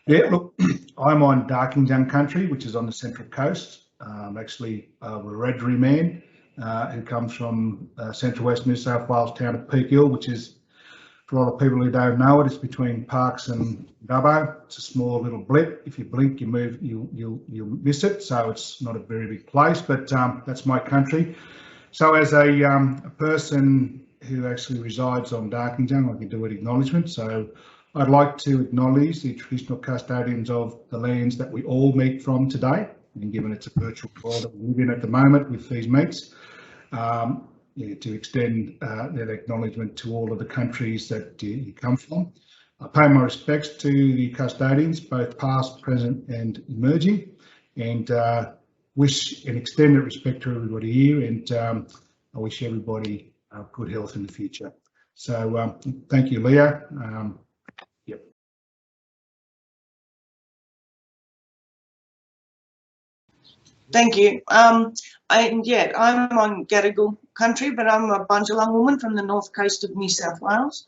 Yeah, look, I'm on Darkinjung country, which is on the Central Coast. Actually, a Wiradjuri man who comes from central west New South Wales town of Peak Hill, which is, for a lot of people who don't know it, it's between Parkes and Dubbo. It's a small little blip. If you blink, you move, you'll miss it. So it's not a very big place, but that's my country. So as a person who actually resides on Darkinjung, I can do an acknowledgement. So I'd like to acknowledge the traditional custodians of the lands that we all meet from today, and given it's a virtual world that we live in at the moment with these meets, to extend that acknowledgement to all of the countries that you come from. I pay my respects to the custodians, both past, present and emerging, and wish and extend that respect to everybody here, and I wish everybody good health in the future. So thank you, Leah. Thank you. I'm on Gadigal country, but I'm a Bundjalung woman from the north coast of New South Wales.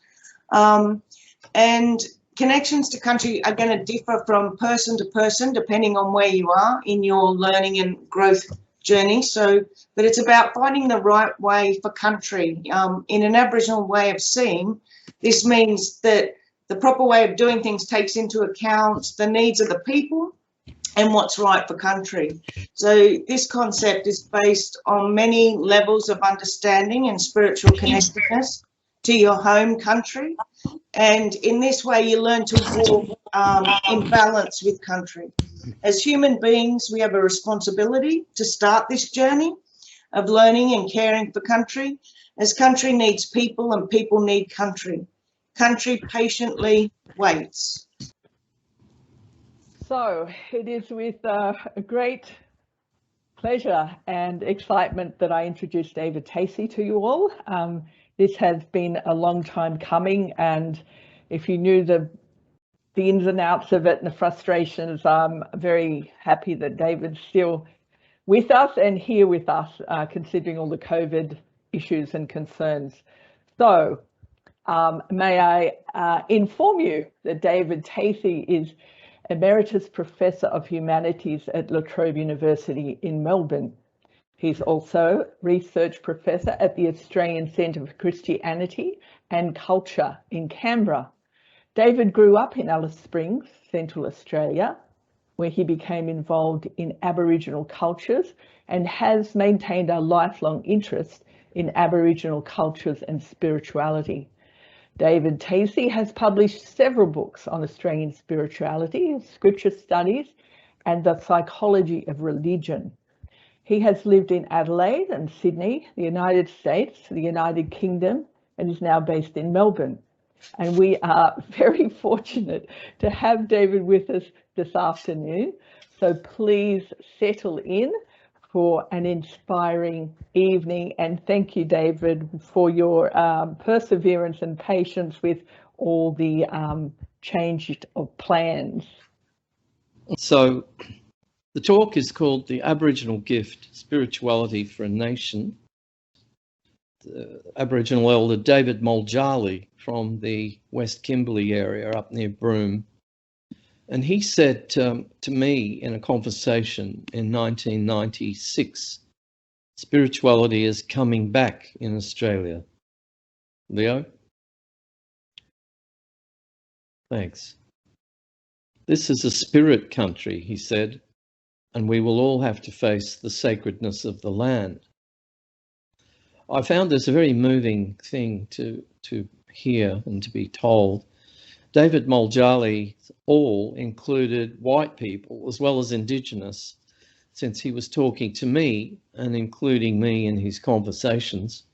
And connections to country are going to differ from person to person, depending on where you are in your learning and growth journey. But it's about finding the right way for country. In an Aboriginal way of seeing, this means that the proper way of doing things takes into account the needs of the people and what's right for country. So this concept is based on many levels of understanding and spiritual connectedness to your home country. And in this way, you learn to walk in balance with country. As human beings, we have a responsibility to start this journey of learning and caring for country, as country needs people and people need country. Country patiently waits. So it is with a great pleasure and excitement that I introduce David Tacey to you all. This has been a long time coming, and if you knew the ins and outs of it and the frustrations, I'm very happy that David's still with us and here with us, considering all the COVID issues and concerns. So may I inform you that David Tacey is Emeritus Professor of Humanities at La Trobe University in Melbourne. He's also Research Professor at the Australian Centre for Christianity and Culture in Canberra. David grew up in Alice Springs, Central Australia, where he became involved in Aboriginal cultures and has maintained a lifelong interest in Aboriginal cultures and spirituality. David Tacey has published several books on Australian spirituality, scripture studies, and the psychology of religion. He has lived in Adelaide and Sydney, the United States, the United Kingdom, and is now based in Melbourne. And we are very fortunate to have David with us this afternoon. So please settle in for an inspiring evening, and thank you, David, for your perseverance and patience with all the change of plans. So the talk is called The Aboriginal Gift, Spirituality for a Nation. The Aboriginal elder David Muljarley from the West Kimberley area up near Broome. And he said to me in a conversation in 1996, spirituality is coming back in Australia. Leo? Thanks. This is a spirit country, he said, and we will all have to face the sacredness of the land. I found this a very moving thing to hear and to be told. David Muljarley all included white people as well as Indigenous, since he was talking to me and including me in his conversations.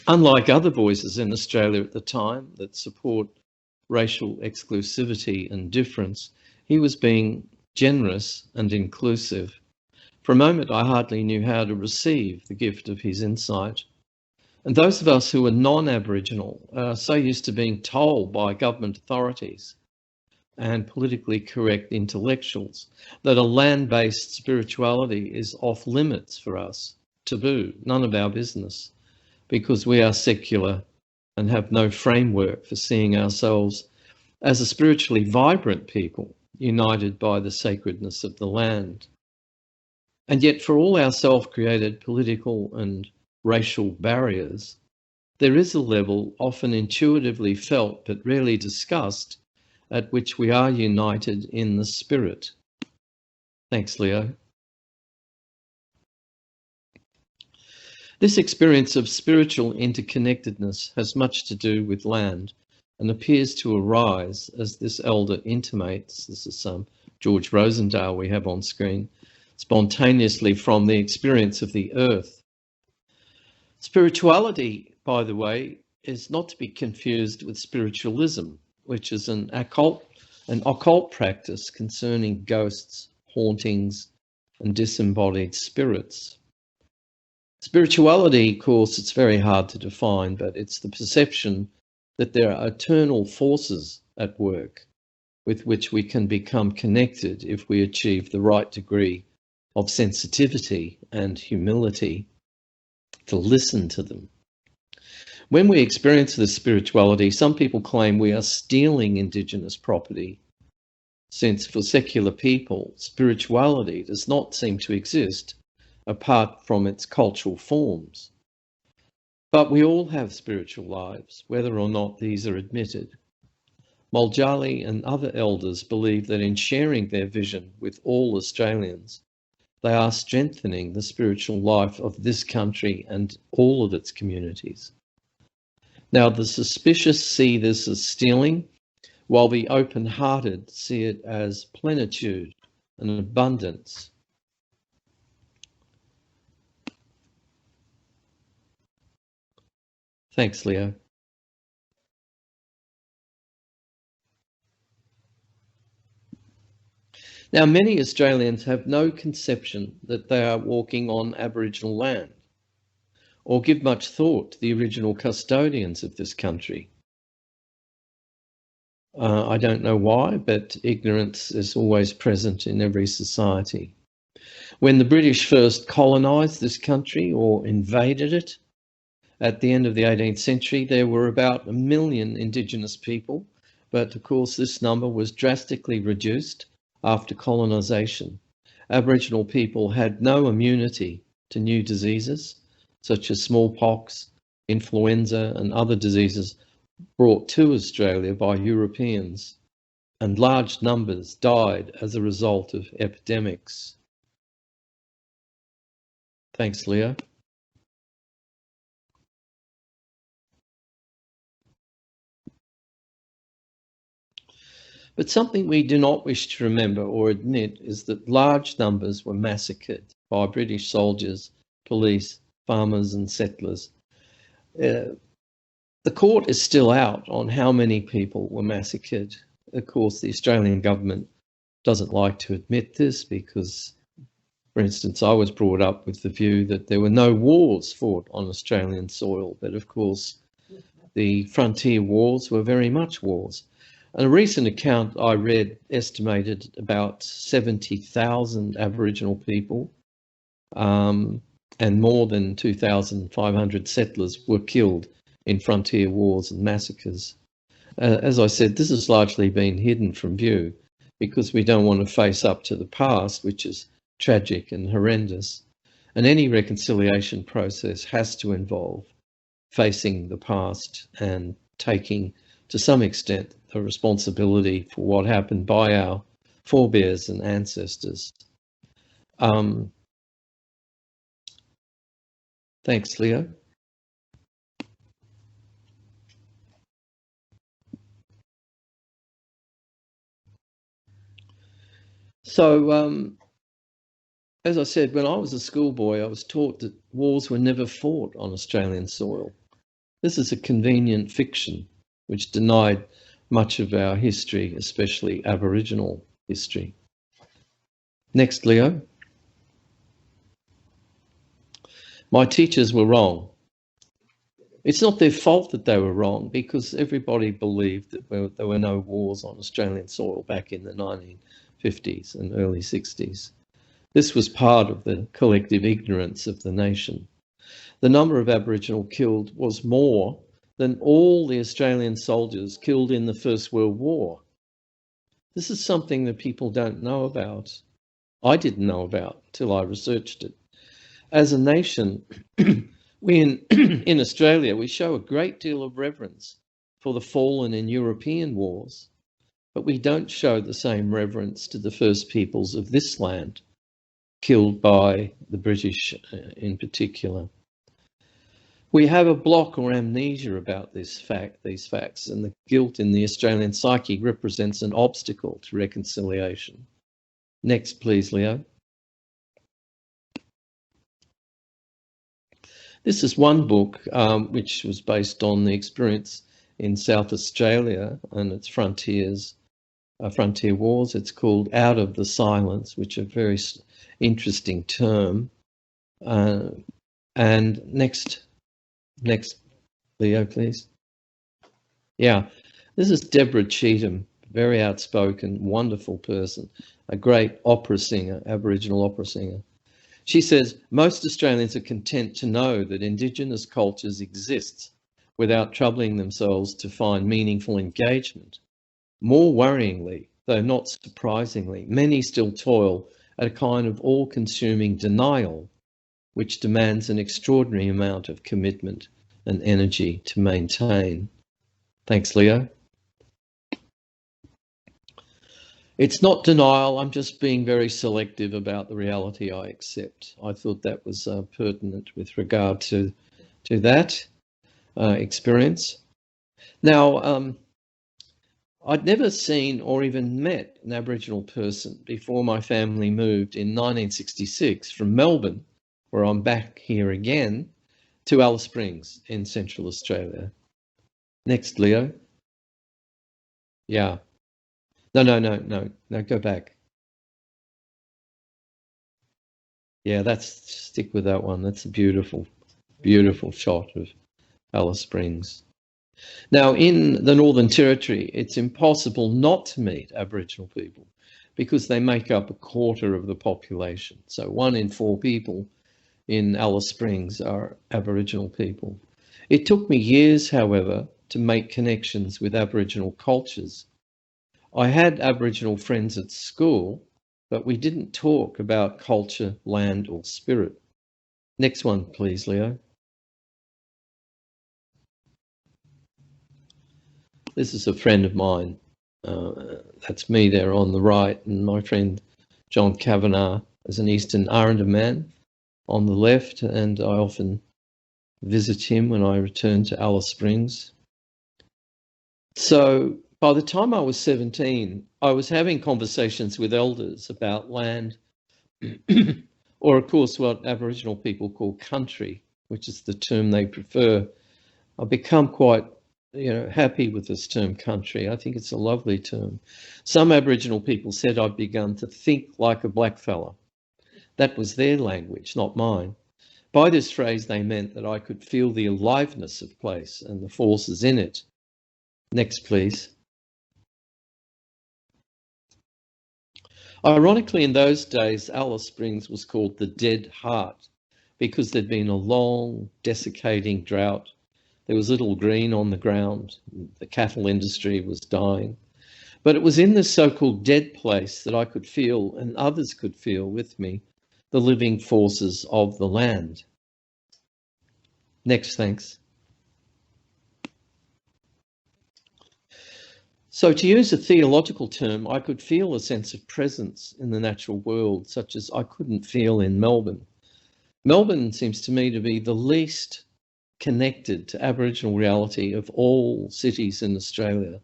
Unlike other voices in Australia at the time that support racial exclusivity and difference, he was being generous and inclusive. For a moment, I hardly knew how to receive the gift of his insight. And those of us who are non-Aboriginal are so used to being told by government authorities and politically correct intellectuals that a land-based spirituality is off limits for us, taboo, none of our business, because we are secular and have no framework for seeing ourselves as a spiritually vibrant people, united by the sacredness of the land. And yet, for all our self-created political and racial barriers, there is a level often intuitively felt but rarely discussed at which we are united in the spirit. Thanks, Leo. This experience of spiritual interconnectedness has much to do with land and appears to arise, as this elder intimates, this is George Rosendale we have on screen, spontaneously from the experience of the earth. Spirituality, by the way, is not to be confused with spiritualism, which is an occult practice concerning ghosts, hauntings, and disembodied spirits. Spirituality, of course, it's very hard to define, but it's the perception that there are eternal forces at work with which we can become connected if we achieve the right degree of sensitivity and humility to listen to them. When we experience this spirituality, some people claim we are stealing Indigenous property, since for secular people, spirituality does not seem to exist apart from its cultural forms. But we all have spiritual lives, whether or not these are admitted. Muljali and other elders believe that in sharing their vision with all Australians, they are strengthening the spiritual life of this country and all of its communities. Now, the suspicious see this as stealing, while the open-hearted see it as plenitude and abundance. Thanks, Leo. Now, many Australians have no conception that they are walking on Aboriginal land, or give much thought to the original custodians of this country. I don't know why, but ignorance is always present in every society. When the British first colonised this country or invaded it at the end of the 18th century, there were about 1 million Indigenous people, but of course this number was drastically reduced after colonisation. Aboriginal people had no immunity to new diseases, such as smallpox, influenza and other diseases brought to Australia by Europeans, and large numbers died as a result of epidemics. Thanks, Leo. But something we do not wish to remember or admit is that large numbers were massacred by British soldiers, police, farmers and settlers. The court is still out on how many people were massacred. Of course, the Australian government doesn't like to admit this because, for instance, I was brought up with the view that there were no wars fought on Australian soil, but of course the frontier wars were very much wars. And a recent account I read estimated about 70,000 Aboriginal people and more than 2,500 settlers were killed in frontier wars and massacres. As I said, this has largely been hidden from view because we don't want to face up to the past, which is tragic and horrendous. And any reconciliation process has to involve facing the past and taking, to some extent, the responsibility for what happened by our forebears and ancestors. Thanks, Leo. So, as I said, when I was a schoolboy, I was taught that wars were never fought on Australian soil. This is a convenient fiction which denied much of our history, especially Aboriginal history. Next, Leo. My teachers were wrong. It's not their fault that they were wrong because everybody believed that there were no wars on Australian soil back in the 1950s and early 60s. This was part of the collective ignorance of the nation. The number of Aboriginal killed was more than all the Australian soldiers killed in the First World War. This is something that people don't know about. I didn't know about until I researched it. As a nation, we in Australia, we show a great deal of reverence for the fallen in European wars, but we don't show the same reverence to the first peoples of this land, killed by the British in particular. We have a block or amnesia about these facts, and the guilt in the Australian psyche represents an obstacle to reconciliation. Next, please, Leo. This is one book which was based on the experience in South Australia and its frontier wars. It's called Out of the Silence, which is a very interesting term. And next, Leo, please. Yeah, this is Deborah Cheetham, very outspoken, wonderful person, a great opera singer, Aboriginal opera singer. She says, most Australians are content to know that Indigenous cultures exist without troubling themselves to find meaningful engagement. More worryingly, though not surprisingly, many still toil at a kind of all-consuming denial, which demands an extraordinary amount of commitment and energy to maintain. Thanks, Leo. It's not denial, I'm just being very selective about the reality I accept. I thought that was pertinent with regard to that experience. Now, I'd never seen or even met an Aboriginal person before my family moved in 1966 from Melbourne, where I'm back here again, to Alice Springs in Central Australia. Next, Leo. Yeah. No, go back. Yeah, stick with that one. That's a beautiful, beautiful shot of Alice Springs. Now, in the Northern Territory, it's impossible not to meet Aboriginal people because they make up a quarter of the population. So 1 in 4 people in Alice Springs are Aboriginal people. It took me years, however, to make connections with Aboriginal cultures. I had Aboriginal friends at school, but we didn't talk about culture, land, or spirit. Next one, please, Leo. This is a friend of mine. That's me there on the right, and my friend John Kavanagh is an Eastern Islander man on the left, and I often visit him when I return to Alice Springs. So by the time I was 17, I was having conversations with elders about land, or of course what Aboriginal people call country, which is the term they prefer. I've become quite, happy with this term country. I think it's a lovely term. Some Aboriginal people said I'd begun to think like a blackfella. That was their language, not mine. By this phrase, they meant that I could feel the aliveness of place and the forces in it. Next, please. Ironically, in those days, Alice Springs was called the Dead Heart because there'd been a long, desiccating drought. There was little green on the ground. The cattle industry was dying. But it was in this so-called dead place that I could feel, and others could feel with me, the living forces of the land. Next, thanks. So to use a theological term, I could feel a sense of presence in the natural world, such as I couldn't feel in Melbourne. Melbourne seems to me to be the least connected to Aboriginal reality of all cities in Australia.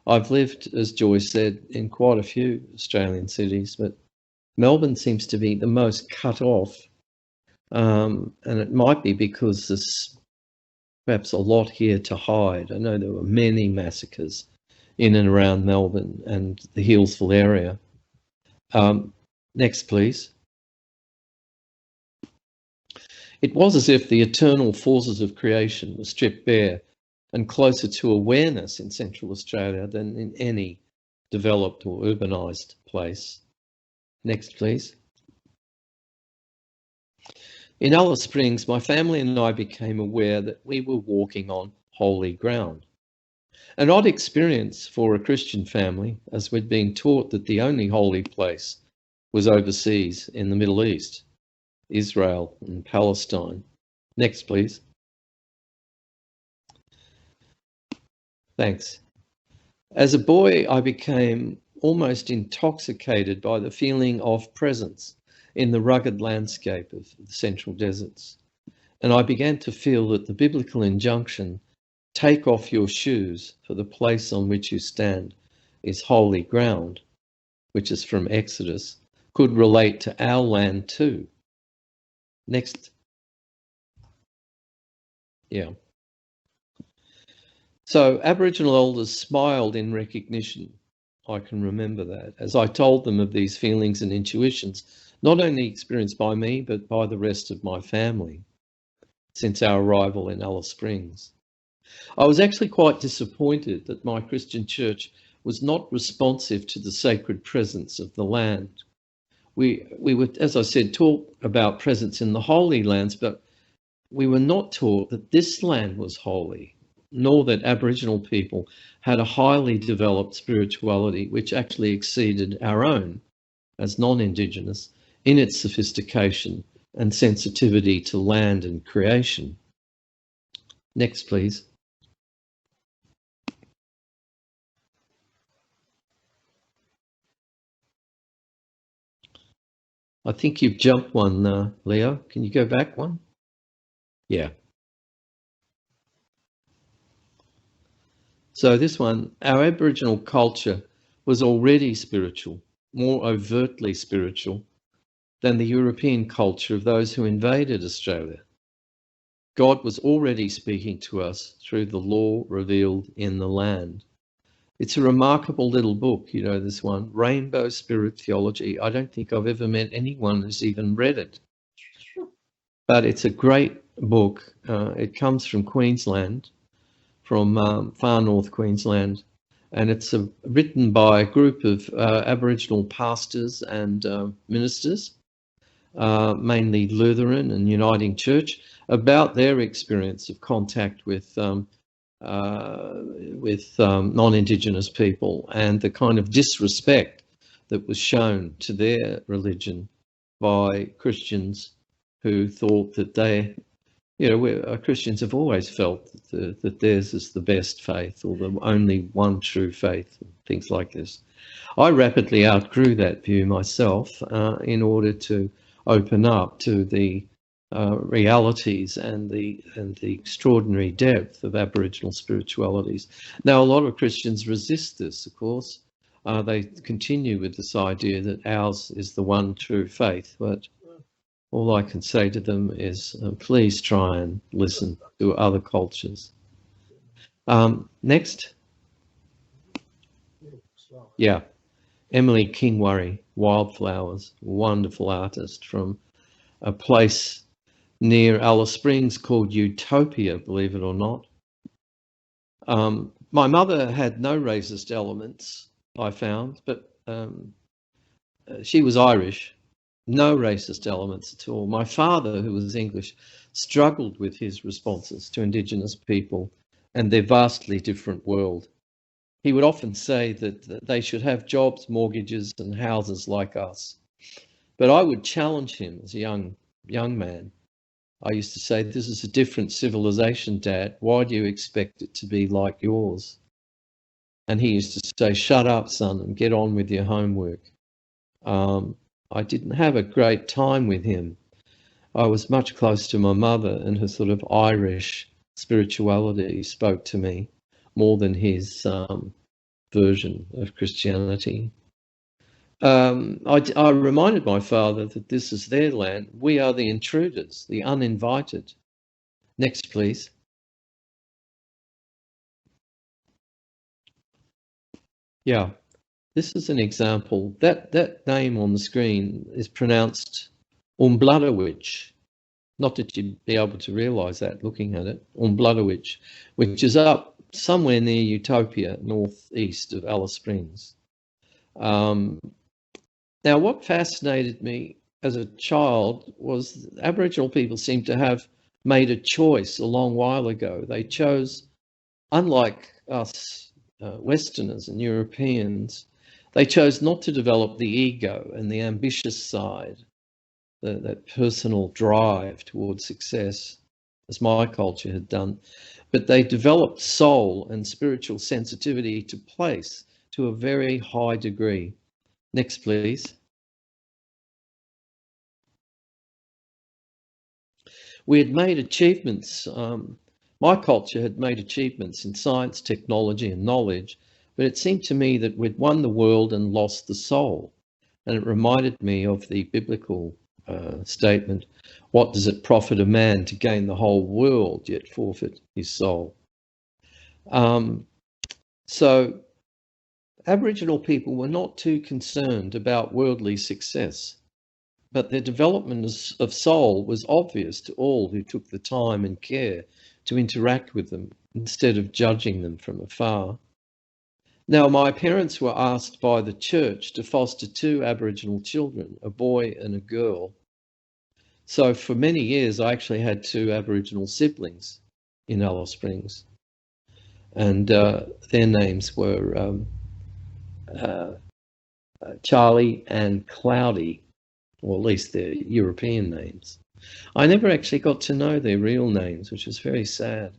I've lived, as Joyce said, in quite a few Australian cities, but Melbourne seems to be the most cut off. And it might be because there's perhaps a lot here to hide. I know there were many massacres in and around Melbourne and the Healesville area. Next, please. It was as if the eternal forces of creation were stripped bare and closer to awareness in Central Australia than in any developed or urbanised place. Next, please. In Alice Springs, my family and I became aware that we were walking on holy ground. An odd experience for a Christian family, as we'd been taught that the only holy place was overseas in the Middle East, Israel and Palestine. Next, please. Thanks. As a boy, I became almost intoxicated by the feeling of presence in the rugged landscape of the central deserts. And I began to feel that the biblical injunction, take off your shoes, for the place on which you stand is holy ground, which is from Exodus, could relate to our land too. Next. Yeah. So Aboriginal elders smiled in recognition. I can remember that as I told them of these feelings and intuitions, not only experienced by me, but by the rest of my family since our arrival in Alice Springs. I was actually quite disappointed that my Christian church was not responsive to the sacred presence of the land. We were, as I said, taught about presence in the holy lands, but we were not taught that this land was holy, nor that Aboriginal people had a highly developed spirituality which actually exceeded our own as non-Indigenous in its sophistication and sensitivity to land and creation. Next, please. I think you've jumped one, Leo. Can you go back one? Yeah. So this one, our Aboriginal culture was already spiritual, more overtly spiritual than the European culture of those who invaded Australia. God was already speaking to us through the law revealed in the land. It's a remarkable little book, you know, this one, Rainbow Spirit Theology. I don't think I've ever met anyone who's even read it. But it's a great book. It comes from Queensland, from far north Queensland, and it's written by a group of Aboriginal pastors and ministers, mainly Lutheran and Uniting Church, about their experience of contact with non-Indigenous people and the kind of disrespect that was shown to their religion by Christians who thought that they, you know, Christians have always felt that theirs is the best faith or the only one true faith, things like this. I rapidly outgrew that view myself in order to open up to the realities and the extraordinary depth of Aboriginal spiritualities. Now, a lot of Christians resist this, of course. They continue with this idea that ours is the one true faith, but all I can say to them is please try and listen to other cultures. Next. Yeah, Emily Kingworry, Wildflowers, wonderful artist from a place near Alice Springs called Utopia, believe it or not. My mother had no racist elements, I found, but she was Irish, no racist elements at all. My father, who was English, struggled with his responses to Indigenous people and their vastly different world. He would often say that they should have jobs, mortgages and houses like us. But I would challenge him as a young man. I used to say, this is a different civilization, Dad. Why do you expect it to be like yours? And he used to say, shut up, son, and get on with your homework. I didn't have a great time with him. I was much close to my mother, and her sort of Irish spirituality spoke to me more than his version of Christianity. I reminded my father that this is their land. We are the intruders, the uninvited. Next, please. Yeah, this is an example. That name on the screen is pronounced Umbladawitch. Not that you'd be able to realise that looking at it. Umbladawitch, which is up somewhere near Utopia, northeast of Alice Springs. Now, what fascinated me as a child was Aboriginal people seem to have made a choice a long while ago. They chose unlike us Westerners and Europeans, they chose not to develop the ego and the ambitious side, that personal drive towards success, as my culture had done, but they developed soul and spiritual sensitivity to place to a very high degree. Next, please. We had made achievements, my culture had made achievements in science, technology and knowledge, but it seemed to me that we'd won the world and lost the soul. And it reminded me of the biblical statement, what does it profit a man to gain the whole world yet forfeit his soul? So Aboriginal people were not too concerned about worldly success, but their development of soul was obvious to all who took the time and care to interact with them instead of judging them from afar. Now, my parents were asked by the church to foster 2 Aboriginal children, a boy and a girl. So for many years, I actually had 2 Aboriginal siblings in Alice Springs. And their names were Charlie and Cloudy, or at least their European names. I never actually got to know their real names, which is very sad,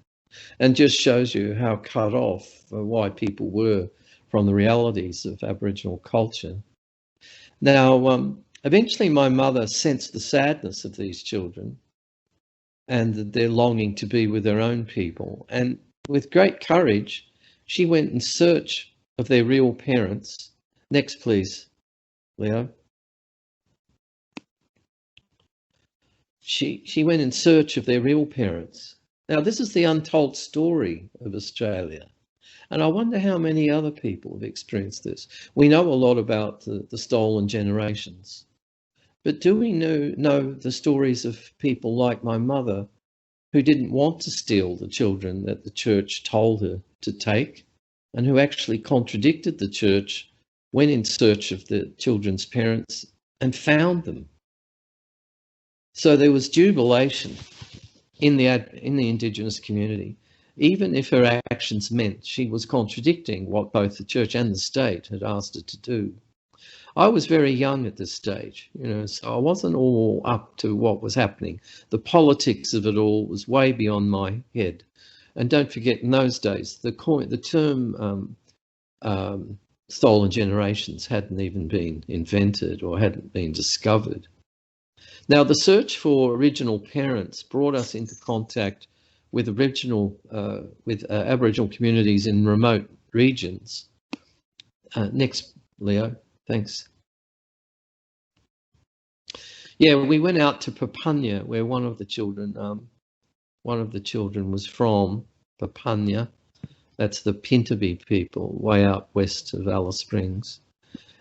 and just shows you how cut off white people were from the realities of Aboriginal culture. Now, eventually my mother sensed the sadness of these children and their longing to be with their own people. And with great courage, she went in search of their real parents. Next, please, Leo. She went in search of their real parents. Now, this is the untold story of Australia. And I wonder how many other people have experienced this. We know a lot about the stolen generations. But do we know the stories of people like my mother who didn't want to steal the children that the church told her to take, and who actually contradicted the church, went in search of the children's parents and found them? So there was jubilation in the Indigenous community, even if her actions meant she was contradicting what both the church and the state had asked her to do. I was very young at this stage, so I wasn't all up to what was happening. The politics of it all was way beyond my head. And don't forget, in those days, the term stolen generations hadn't even been invented or hadn't been discovered. Now, the search for original parents brought us into contact with Aboriginal communities in remote regions. Next, Leo, thanks. Yeah, we went out to Papunya, where one of the children was from. Papunya, that's the Pintabee people, way out west of Alice Springs.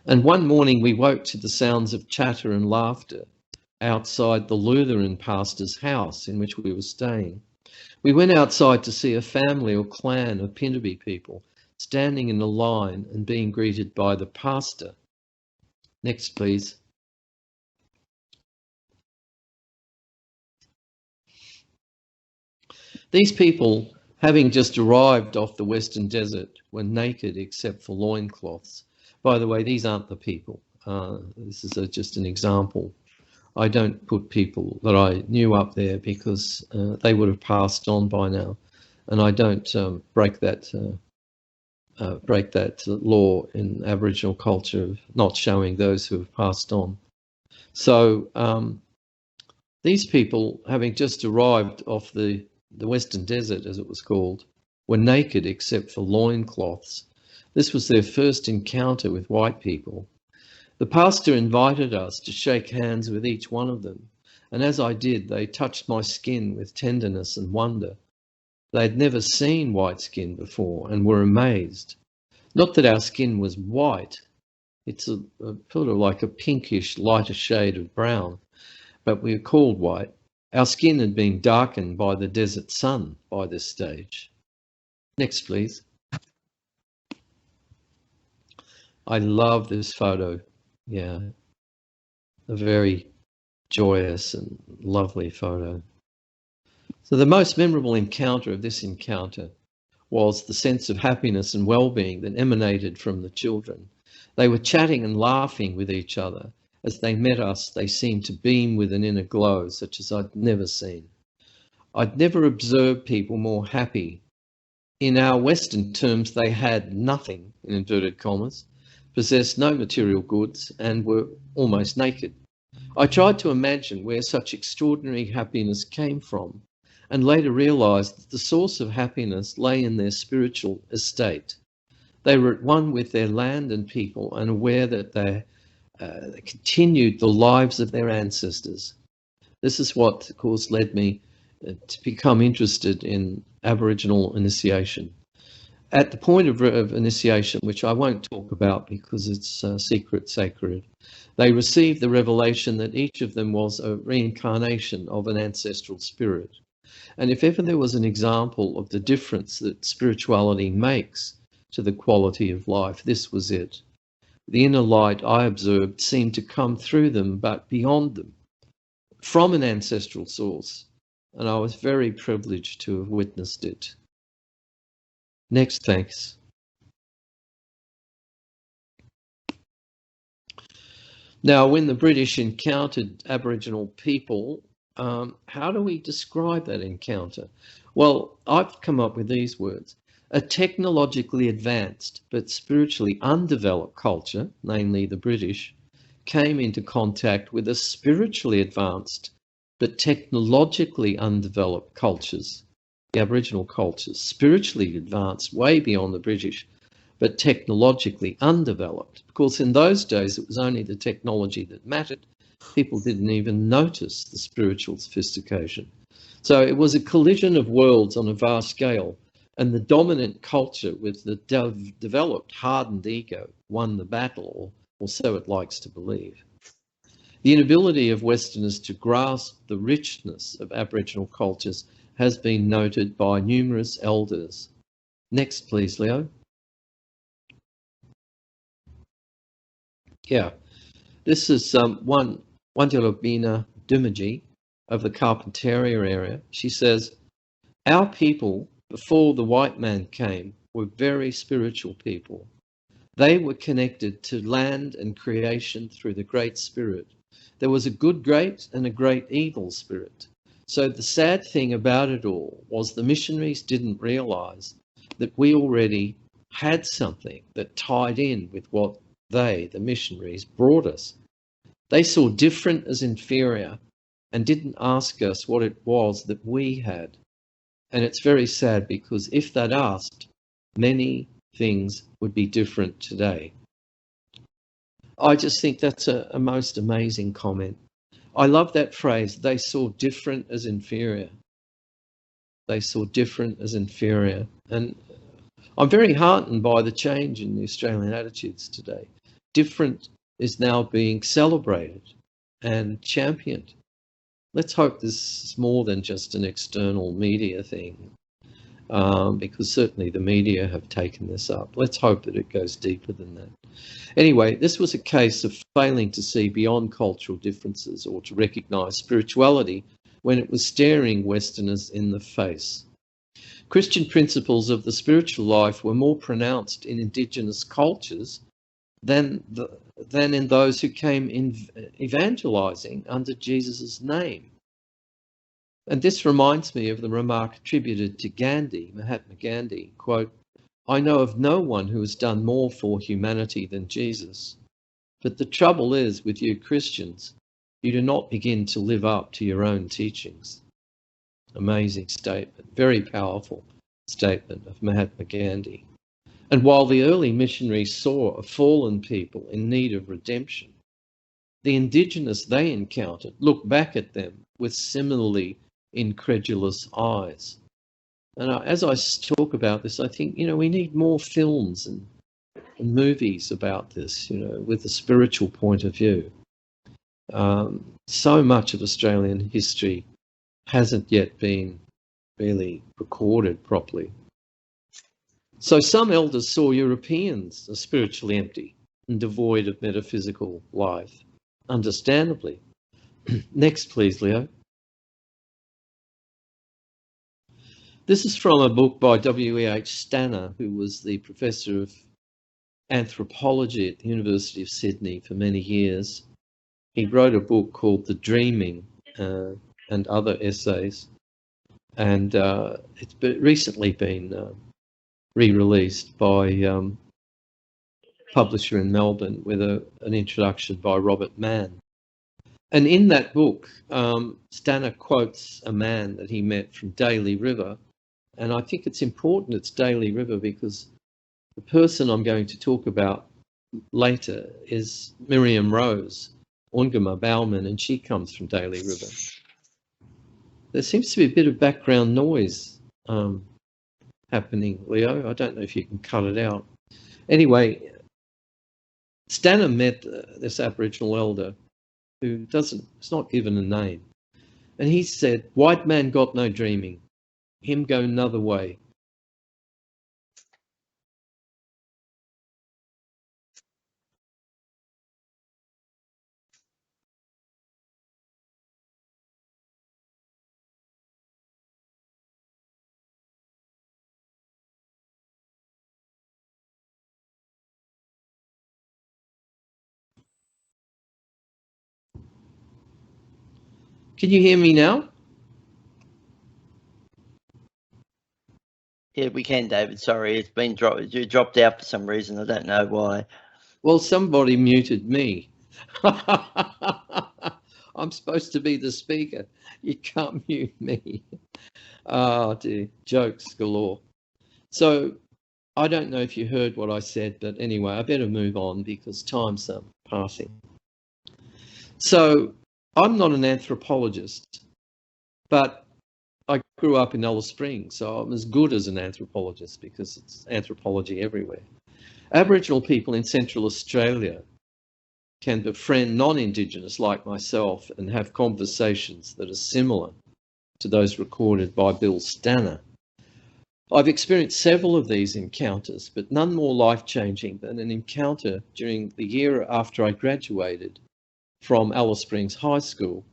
And one morning we woke to the sounds of chatter and laughter outside the Lutheran pastor's house in which we were staying. We went outside to see a family or clan of Pintabee people standing in a line and being greeted by the pastor. Next, please. These people, having just arrived off the Western Desert, were naked except for loincloths. By the way, these aren't the people. This is just an example. I don't put people that I knew up there because they would have passed on by now, and I don't break that law in Aboriginal culture of not showing those who have passed on. So these people, having just arrived off the Western Desert, as it was called, were naked except for loincloths. This was their first encounter with white people. The pastor invited us to shake hands with each one of them, and as I did, they touched my skin with tenderness and wonder. They had never seen white skin before and were amazed. Not that our skin was white, it's a sort of like a pinkish, lighter shade of brown, but we are called white. Our skin had been darkened by the desert sun by this stage. Next, please. I love this photo. Yeah, a very joyous and lovely photo. So the most memorable encounter of this encounter was the sense of happiness and well-being that emanated from the children. They were chatting and laughing with each other. As they met us, they seemed to beam with an inner glow, such as I'd never seen. I'd never observed people more happy. In our Western terms, they had nothing, in inverted commas, possessed no material goods, and were almost naked. I tried to imagine where such extraordinary happiness came from, and later realised that the source of happiness lay in their spiritual estate. They were at one with their land and people, and aware that they continued the lives of their ancestors. This is what, of course, led me to become interested in Aboriginal initiation. At the point of initiation, which I won't talk about because it's sacred, they received the revelation that each of them was a reincarnation of an ancestral spirit. And if ever there was an example of the difference that spirituality makes to the quality of life, this was it. The inner light I observed seemed to come through them, but beyond them, from an ancestral source, and I was very privileged to have witnessed it. Next, thanks. Now, when the British encountered Aboriginal people, how do we describe that encounter? Well, I've come up with these words. A technologically advanced but spiritually undeveloped culture, namely the British, came into contact with a spiritually advanced but technologically undeveloped cultures, the Aboriginal cultures, spiritually advanced way beyond the British, but technologically undeveloped. Of course, in those days, it was only the technology that mattered. People didn't even notice the spiritual sophistication. So it was a collision of worlds on a vast scale, and the dominant culture with the developed, hardened ego won the battle, or so it likes to believe. The inability of Westerners to grasp the richness of Aboriginal cultures has been noted by numerous elders. Next, please, Leo. Yeah, this is Wanjalobina Dumaji of the Carpentaria area. She says, our people, before the white man came, were very spiritual people. They were connected to land and creation through the Great Spirit. There was a good great and a great evil spirit. So the sad thing about it all was the missionaries didn't realise that we already had something that tied in with what they, the missionaries, brought us. They saw different as inferior and didn't ask us what it was that we had. And it's very sad because if they'd asked, many things would be different today. I just think that's a most amazing comment. I love that phrase, they saw different as inferior. They saw different as inferior. And I'm very heartened by the change in the Australian attitudes today. Different is now being celebrated and championed. Let's hope this is more than just an external media thing, because certainly the media have taken this up. Let's hope that it goes deeper than that. Anyway, this was a case of failing to see beyond cultural differences or to recognise spirituality when it was staring Westerners in the face. Christian principles of the spiritual life were more pronounced in Indigenous cultures than in those who came in evangelising under Jesus' name. And this reminds me of the remark attributed to Gandhi, Mahatma Gandhi, quote, I know of no one who has done more for humanity than Jesus. But the trouble is with you Christians, you do not begin to live up to your own teachings. Amazing statement, very powerful statement of Mahatma Gandhi. And while the early missionaries saw a fallen people in need of redemption, the Indigenous they encountered looked back at them with similarly incredulous eyes. And as I talk about this, I think, we need more films and movies about this, with a spiritual point of view. So much of Australian history hasn't yet been really recorded properly. So some elders saw Europeans as spiritually empty and devoid of metaphysical life, understandably. Next, please, Leo. This is from a book by W.E.H. Stanner, who was the professor of anthropology at the University of Sydney for many years. He wrote a book called The Dreaming and other essays, and it's recently been re-released by publisher in Melbourne with an introduction by Robert Mann. And in that book, Stanner quotes a man that he met from Daly River, and I think it's important it's Daly River because the person I'm going to talk about later is Miriam Rose, Ungama Bauman, and she comes from Daly River. There seems to be a bit of background noise happening, Leo. I don't know if you can cut it out. Anyway, Stanner met this Aboriginal elder who it's not given a name. And he said, "White man got no dreaming, him go another way." Can you hear me now? Yeah, we can, David. Sorry, it's been dropped out for some reason. I don't know why. Well, somebody muted me. I'm supposed to be the speaker. You can't mute me. Oh dear, jokes galore. So I don't know if you heard what I said, but anyway, I better move on because time's passing. So I'm not an anthropologist, but I grew up in Alice Springs, so I'm as good as an anthropologist because it's anthropology everywhere. Aboriginal people in Central Australia can befriend non-Indigenous like myself and have conversations that are similar to those recorded by Bill Stanner. I've experienced several of these encounters, but none more life-changing than an encounter during the year after I graduated from Alice Springs High School.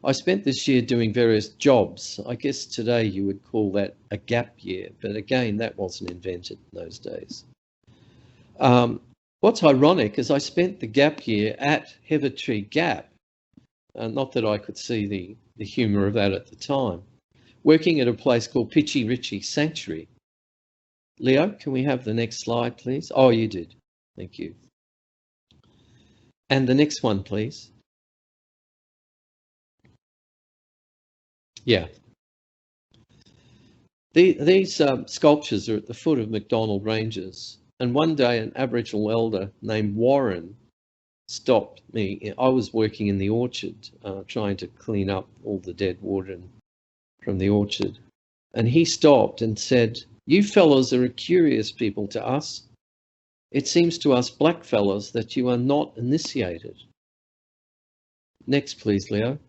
I spent this year doing various jobs. I guess today you would call that a gap year, but again, that wasn't invented in those days. What's ironic is I spent the gap year at Heathertree Gap, not that I could see the humour of that at the time, working at a place called Pitchy Ritchie Sanctuary. Leo, can we have the next slide, please? Oh, you did. Thank you. And the next one, please. Yeah. These sculptures are at the foot of McDonald Ranges, and one day an Aboriginal elder named Warren stopped me. I was working in the orchard, trying to clean up all the dead wood from the orchard, and he stopped and said, "You fellows are a curious people to us. It seems to us black fellows that you are not initiated." Next, please, Leo.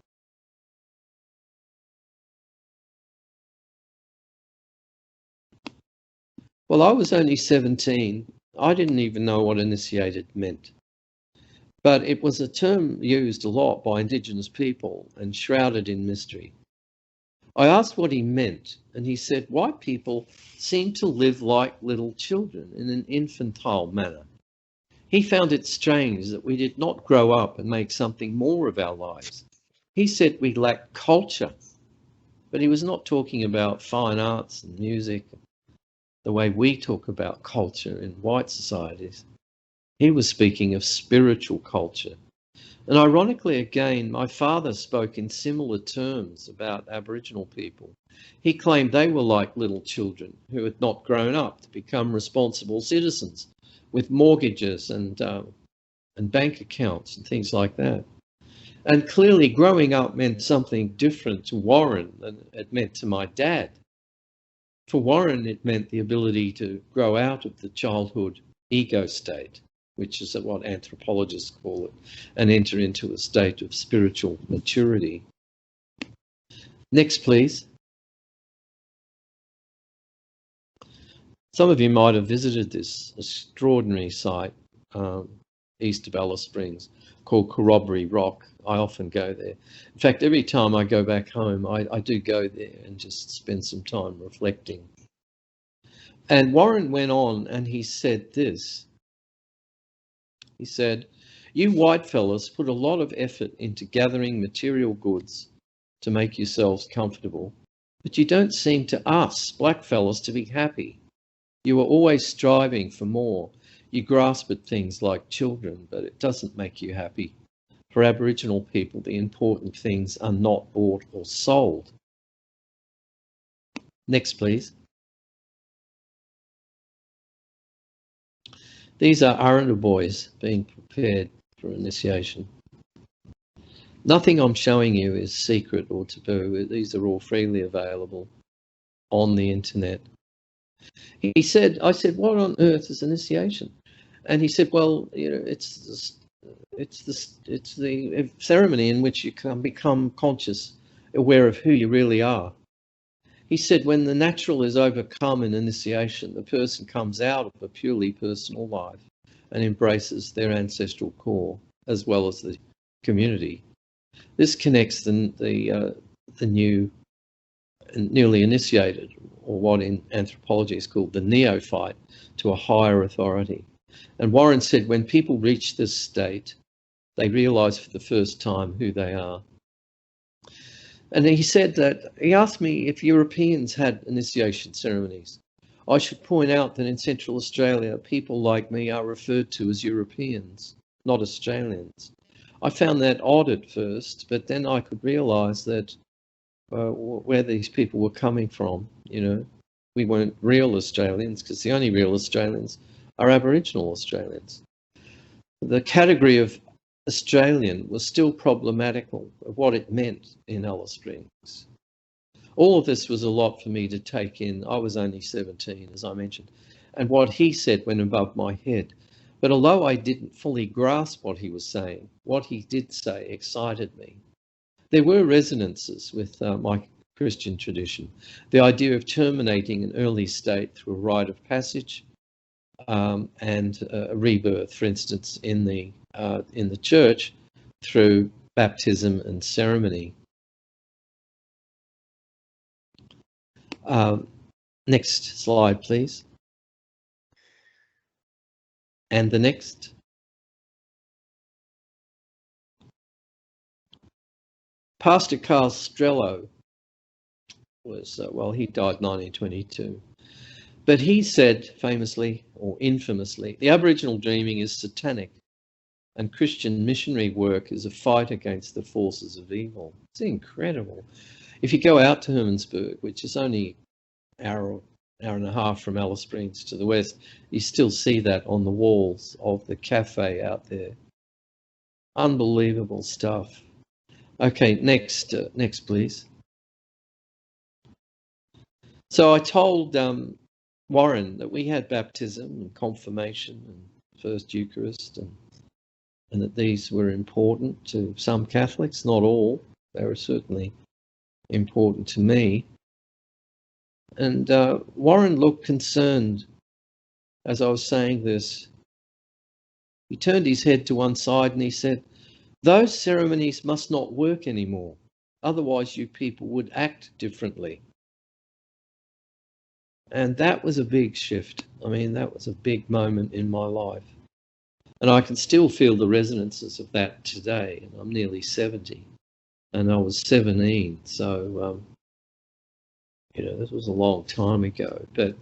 Well, I was only 17. I didn't even know what initiated meant. But it was a term used a lot by Indigenous people and shrouded in mystery. I asked what he meant, and he said, "White people seem to live like little children in an infantile manner." He found it strange that we did not grow up and make something more of our lives. He said we lacked culture, but he was not talking about fine arts and music, the way we talk about culture in white societies. He was speaking of spiritual culture. And ironically, again, my father spoke in similar terms about Aboriginal people. He claimed they were like little children who had not grown up to become responsible citizens with mortgages and bank accounts and things like that. And clearly growing up meant something different to Warren than it meant to my dad. For Warren, it meant the ability to grow out of the childhood ego state, which is what anthropologists call it, and enter into a state of spiritual maturity. Next, please. Some of you might have visited this extraordinary site east of Alice Springs called Corroboree Rock. I often go there. In fact, every time I go back home, I do go there and just spend some time reflecting. And Warren went on and he said this. He said, "You white fellas put a lot of effort into gathering material goods to make yourselves comfortable, but you don't seem to us, black fellas, to be happy. You are always striving for more. You grasp at things like children, but it doesn't make you happy. For Aboriginal people, the important things are not bought or sold." Next, please. These are Aranda boys being prepared for initiation. Nothing I'm showing you is secret or taboo. These are all freely available on the internet. He said, I said, "What on earth is initiation?" And he said, "Well, you know, it's the ceremony in which you can become conscious, aware of who you really are." He said, "When the natural is overcome in initiation, the person comes out of a purely personal life and embraces their ancestral core as well as the community. This connects the newly initiated, or what in anthropology is called the neophyte, to a higher authority." And Warren said, when people reach this state, they realise for the first time who they are. And he said that, he asked me if Europeans had initiation ceremonies. I should point out that in Central Australia, people like me are referred to as Europeans, not Australians. I found that odd at first, but then I could realise that where these people were coming from, you know, we weren't real Australians, because the only real Australians are Aboriginal Australians. The category of Australian was still problematical of what it meant in Alice Springs. All of this was a lot for me to take in. I was only 17, as I mentioned, and what he said went above my head. But although I didn't fully grasp what he was saying, what he did say excited me. There were resonances with my Christian tradition. The idea of terminating an early state through a rite of passage and a rebirth, for instance, in the church through baptism and ceremony. Next slide, please. And the next. Pastor Carl Strello was, well, he died in 1922. But he said famously, or infamously, the Aboriginal dreaming is satanic and Christian missionary work is a fight against the forces of evil. It's incredible. If you go out to Hermansburg, which is only an hour and a half from Alice Springs to the west, you still see that on the walls of the cafe out there. Unbelievable stuff. Okay, next please. So I told Warren that we had baptism and confirmation and first Eucharist, and that these were important to some Catholics, not all. They were certainly important to me. And Warren looked concerned as I was saying this. He turned his head to one side and he said, "Those ceremonies must not work anymore. Otherwise you people would act differently." And that was a big shift. I mean, that was a big moment in my life. And I can still feel the resonances of that today. And I'm nearly 70 and I was 17. So, you know, this was a long time ago, but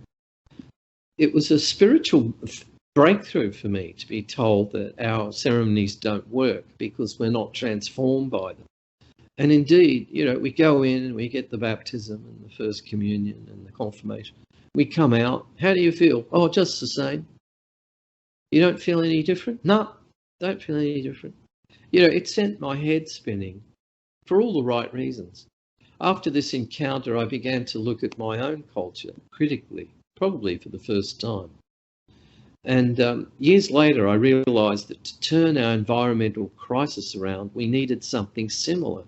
it was a spiritual breakthrough for me to be told that our ceremonies don't work because we're not transformed by them. And indeed, you know, we go in and we get the baptism and the first communion and the confirmation. We come out. How do you feel? Oh, just the same. You don't feel any different? No, don't feel any different. You know, it sent my head spinning for all the right reasons. After this encounter, I began to look at my own culture critically, probably for the first time. And years later, I realised that to turn our environmental crisis around, we needed something similar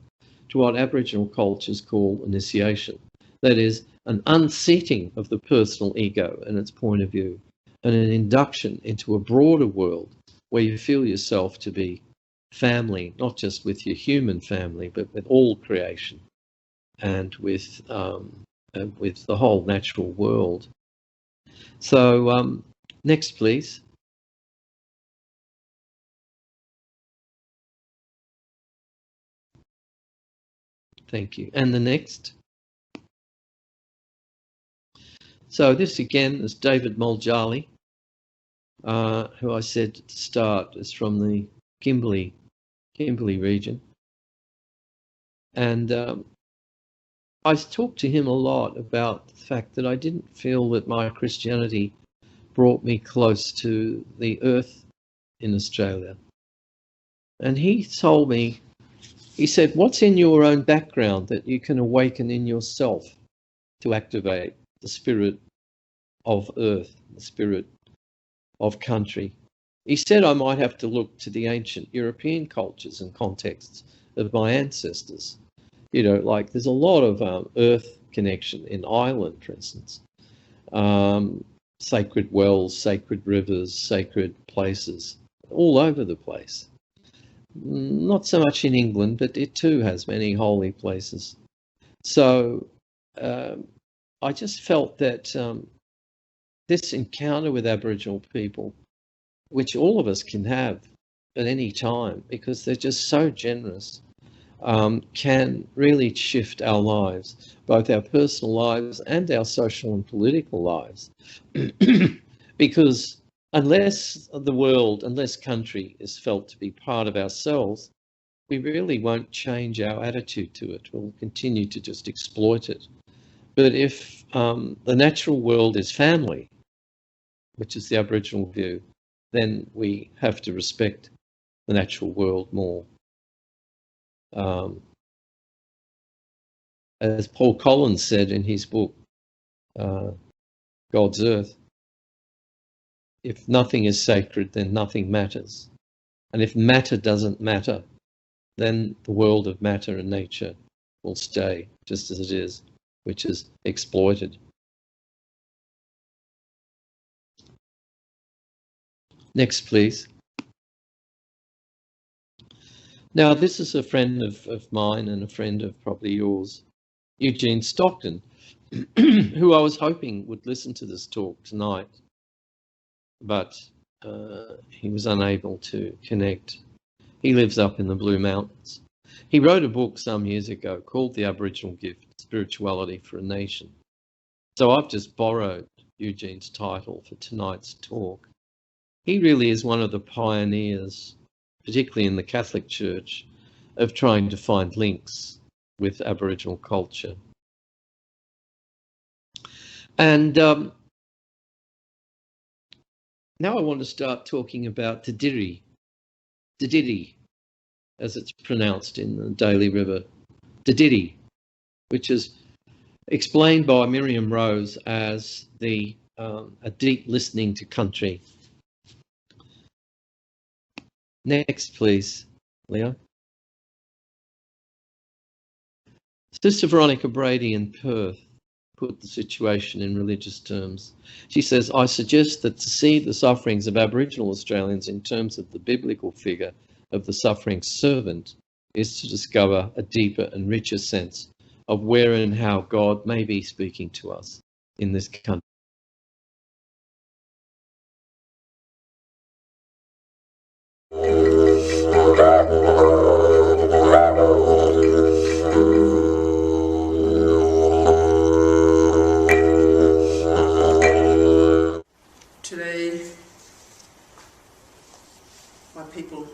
to what Aboriginal cultures call initiation. That is, an unseating of the personal ego and its point of view, and an induction into a broader world where you feel yourself to be family, not just with your human family, but with all creation and with the whole natural world. So next, please. Thank you. And the next. So this again is David Muljarli, who I said at the start is from the Kimberley region. And I talked to him a lot about the fact that I didn't feel that my Christianity brought me close to the earth in Australia. And he told me, he said, what's in your own background that you can awaken in yourself to activate the spirit of earth, the spirit of country? He said I might have to look to the ancient European cultures and contexts of my ancestors. You know, like there's a lot of earth connection in Ireland, for instance. Sacred wells, sacred rivers, sacred places, all over the place. Not so much in England, but it too has many holy places. So I just felt that this encounter with Aboriginal people, which all of us can have at any time because they're just so generous, can really shift our lives, both our personal lives and our social and political lives. Because unless the world, unless country is felt to be part of ourselves, we really won't change our attitude to it. We'll continue to just exploit it. But if the natural world is family, which is the Aboriginal view, then we have to respect the natural world more. As Paul Collins said in his book, God's Earth, if nothing is sacred, then nothing matters. And if matter doesn't matter, then the world of matter and nature will stay just as it is, which is exploited. Next, please. Now, this is a friend of mine and a friend of probably yours, Eugene Stockton, who I was hoping would listen to this talk tonight, but he was unable to connect. He lives up in the Blue Mountains. He wrote a book some years ago called The Aboriginal Gift, Spirituality for a Nation. So I've just borrowed Eugene's title for tonight's talk. He really is one of the pioneers, particularly in the Catholic Church, of trying to find links with Aboriginal culture. And now I want to start talking about Te Didiri, as it's pronounced in the Daly River, Te Didiri, which is explained by Miriam Rose as a deep listening to country. Next, please, Leo. Sister Veronica Brady in Perth put the situation in religious terms. She says, I suggest that to see the sufferings of Aboriginal Australians in terms of the biblical figure of the suffering servant is to discover a deeper and richer sense of where and how God may be speaking to us in this country. Today, my people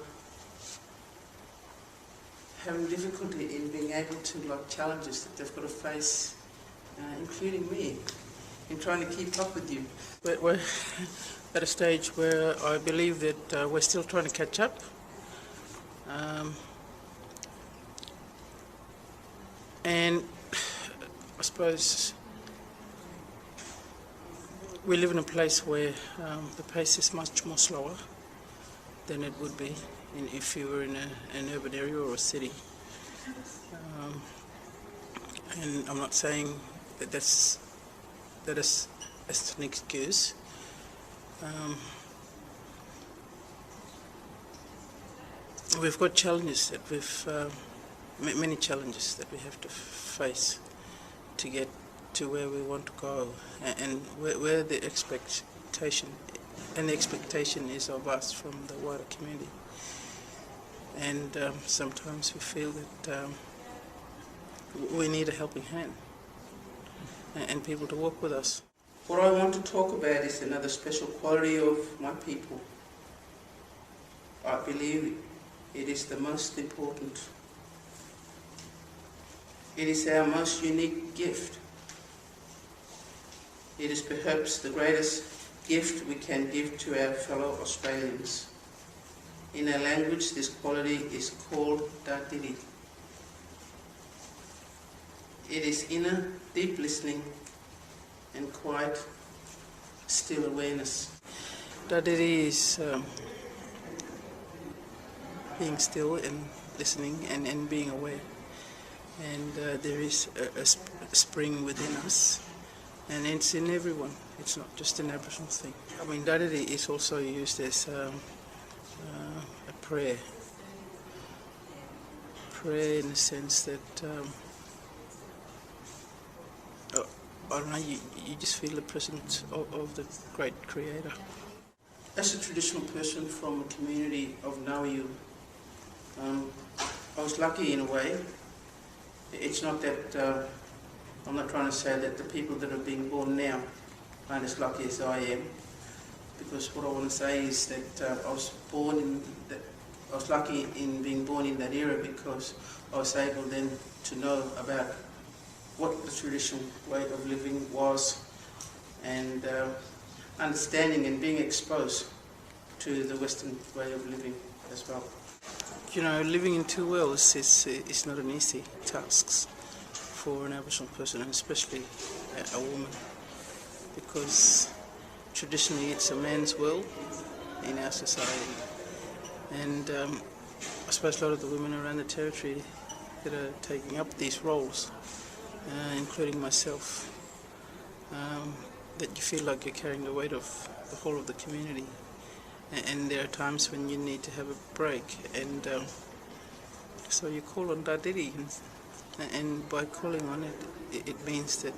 having difficulty in being able to like challenges that they've got to face, including me, in trying to keep up with you. But we're at a stage where I believe that we're still trying to catch up. And I suppose we live in a place where the pace is much more slower than it would be if you were in an urban area or a city. And I'm not saying that that's an excuse. we've got challenges that many challenges that we have to face to get to where we want to go, and where the expectation is of us from the wider community. And sometimes we feel that we need a helping hand and people to walk with us. What I want to talk about is another special quality of my people. I believe it is the most important. It is our most unique gift. It is perhaps the greatest gift we can give to our fellow Australians. In our language, this quality is called Datiri. It is inner, deep listening and quiet, still awareness. Datiri is being still and listening and being aware. And there is a spring within us, and it's in everyone. It's not just an Aboriginal thing. I mean, Datiri is also used as a prayer. Prayer in the sense that, I don't know, you just feel the presence of the great Creator. As a traditional person from a community of Ngawiyu, I was lucky in a way. It's not that, I'm not trying to say that the people that are being born now aren't as lucky as I am, because what I want to say is that I was lucky in being born in that era, because I was able then to know about what the traditional way of living was, and understanding and being exposed to the Western way of living as well. You know, living in two worlds is not an easy task for an Aboriginal person, and especially a woman, because traditionally it's a man's world in our society, and I suppose a lot of the women around the territory that are taking up these roles, including myself, that you feel like you're carrying the weight of the whole of the community. And there are times when you need to have a break, and so you call on Datiri, and by calling on it, it means that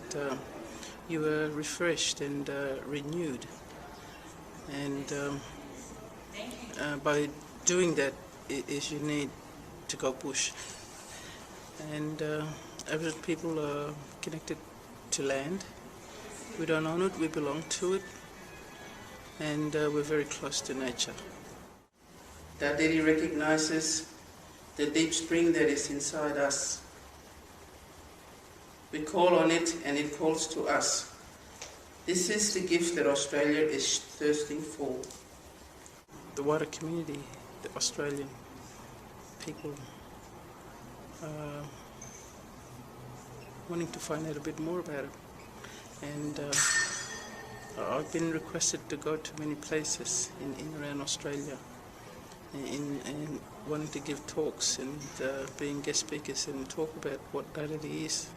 you are refreshed and renewed, and by doing that is you need to go bush. And Aboriginal people are connected to land. We don't own it, we belong to it, and we're very close to nature. Datiri recognises the deep spring that is inside us. We call on it and it calls to us. This is the gift that Australia is thirsting for. The wider community, the Australian people, wanting to find out a bit more about it. And I've been requested to go to many places in around Australia, and wanting to give talks and being guest speakers and talk about what Datiri is.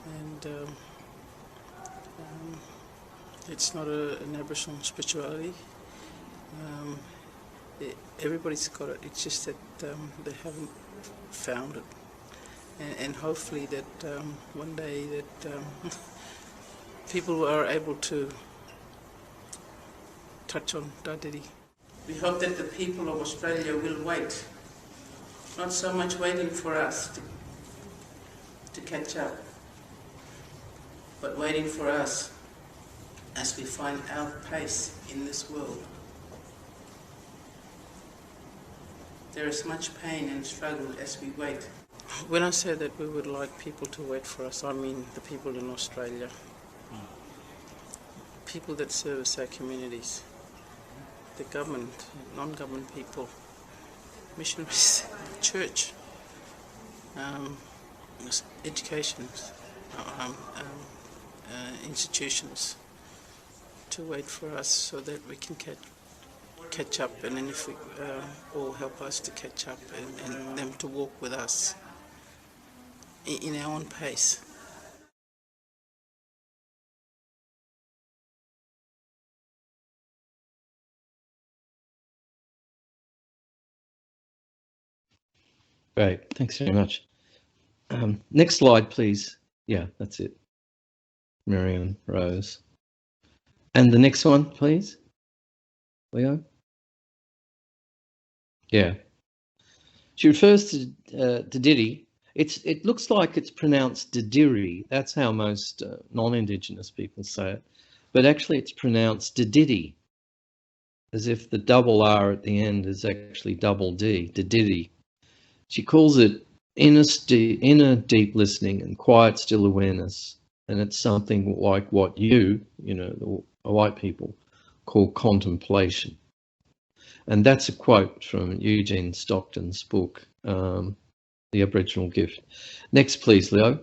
And it's not an Aboriginal spirituality. Everybody's got it. It's just that they haven't found it. And hopefully that one day that people are able to touch on Datiri. We hope that the people of Australia will wait, not so much waiting for us to catch up, but waiting for us as we find our pace in this world. There is much pain and struggle as we wait. When I say that we would like people to wait for us, I mean the people in Australia. People that service our communities, the government, non-government people, missionaries, church, education, institutions, to wait for us so that we can catch up, and then if we all help us to catch up, and them to walk with us in our own pace. Great, thanks very much. Next slide, please. Yeah, that's it. Miriam Rose. And the next one, please, Leo. Yeah. She refers to Didiri. It looks like it's pronounced Didiri. That's how most non-Indigenous people say it. But actually it's pronounced Didiri, as if the double R at the end is actually double D, Didiri. She calls it inner deep listening and quiet still awareness. And it's something like what you know, the white people call contemplation. And that's a quote from Eugene Stockton's book, The Aboriginal Gift. Next, please, Leo.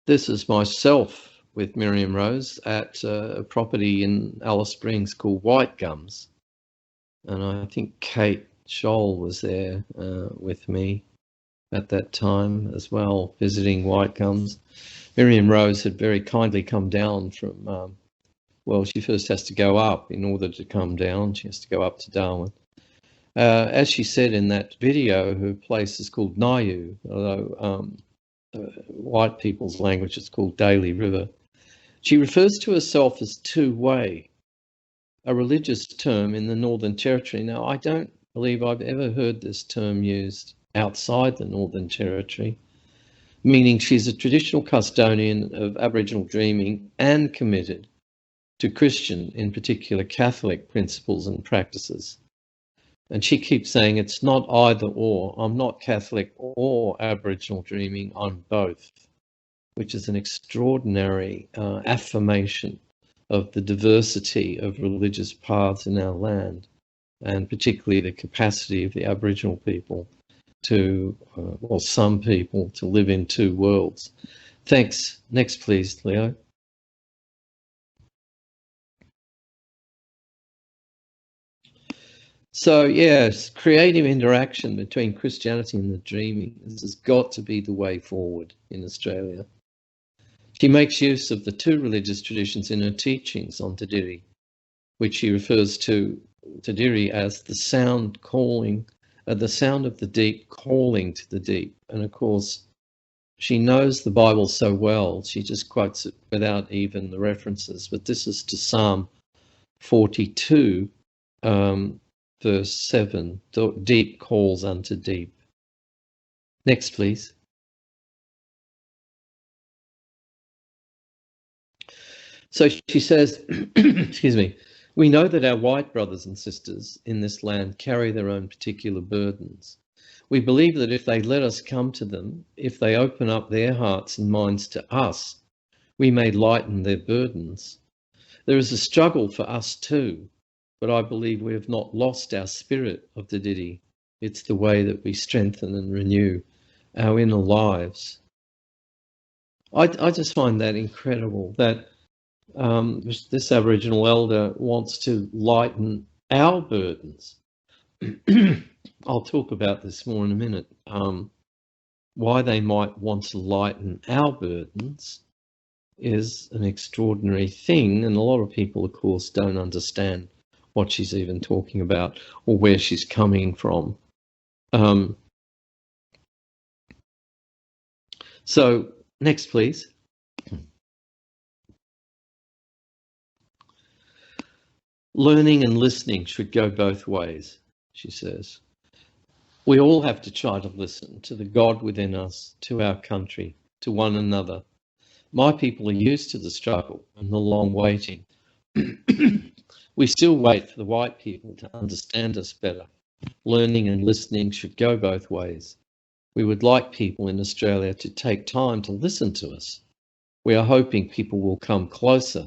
This is myself with Miriam Rose at a property in Alice Springs called White Gums. And I think Kate Scholl was there with me at that time as well, visiting White Gums. Miriam Rose had very kindly come down from, well, she first has to go up in order to come down. She has to go up to Darwin. As she said in that video, her place is called Nayu, although white people's language is called Daly River. She refers to herself as two-way, a religious term in the Northern Territory. Now, I don't believe I've ever heard this term used outside the Northern Territory, meaning she's a traditional custodian of Aboriginal dreaming and committed to Christian, in particular Catholic, principles and practices. And she keeps saying it's not either or. I'm not Catholic or Aboriginal dreaming, I'm both, which is an extraordinary affirmation of the diversity of religious paths in our land, and particularly the capacity of the Aboriginal people to, or some people, to live in two worlds. Thanks. Next, please, Leo. So yes, creative interaction between Christianity and the dreaming. This has got to be the way forward in Australia. She makes use of the two religious traditions in her teachings on Didiri, which she refers to Didiri as the sound calling, the sound of the deep calling to the deep. And of course, she knows the Bible so well, she just quotes it without even the references. But this is to Psalm 42, verse 7, deep calls unto deep. Next, please. So she says, excuse me, we know that our white brothers and sisters in this land carry their own particular burdens. We believe that if they let us come to them, if they open up their hearts and minds to us, we may lighten their burdens. There is a struggle for us too, but I believe we have not lost our spirit of the Didi. It's the way that we strengthen and renew our inner lives. I just find that incredible that this Aboriginal elder wants to lighten our burdens. I'll talk about this more in a minute. Why they might want to lighten our burdens is an extraordinary thing, and a lot of people, of course, don't understand what she's even talking about or where she's coming from. So next, please. Learning and listening should go both ways, she says. We all have to try to listen to the God within us, to our country, to one another. My people are used to the struggle and the long waiting. We still wait for the white people to understand us better. Learning and listening should go both ways. We would like people in Australia to take time to listen to us. We are hoping people will come closer.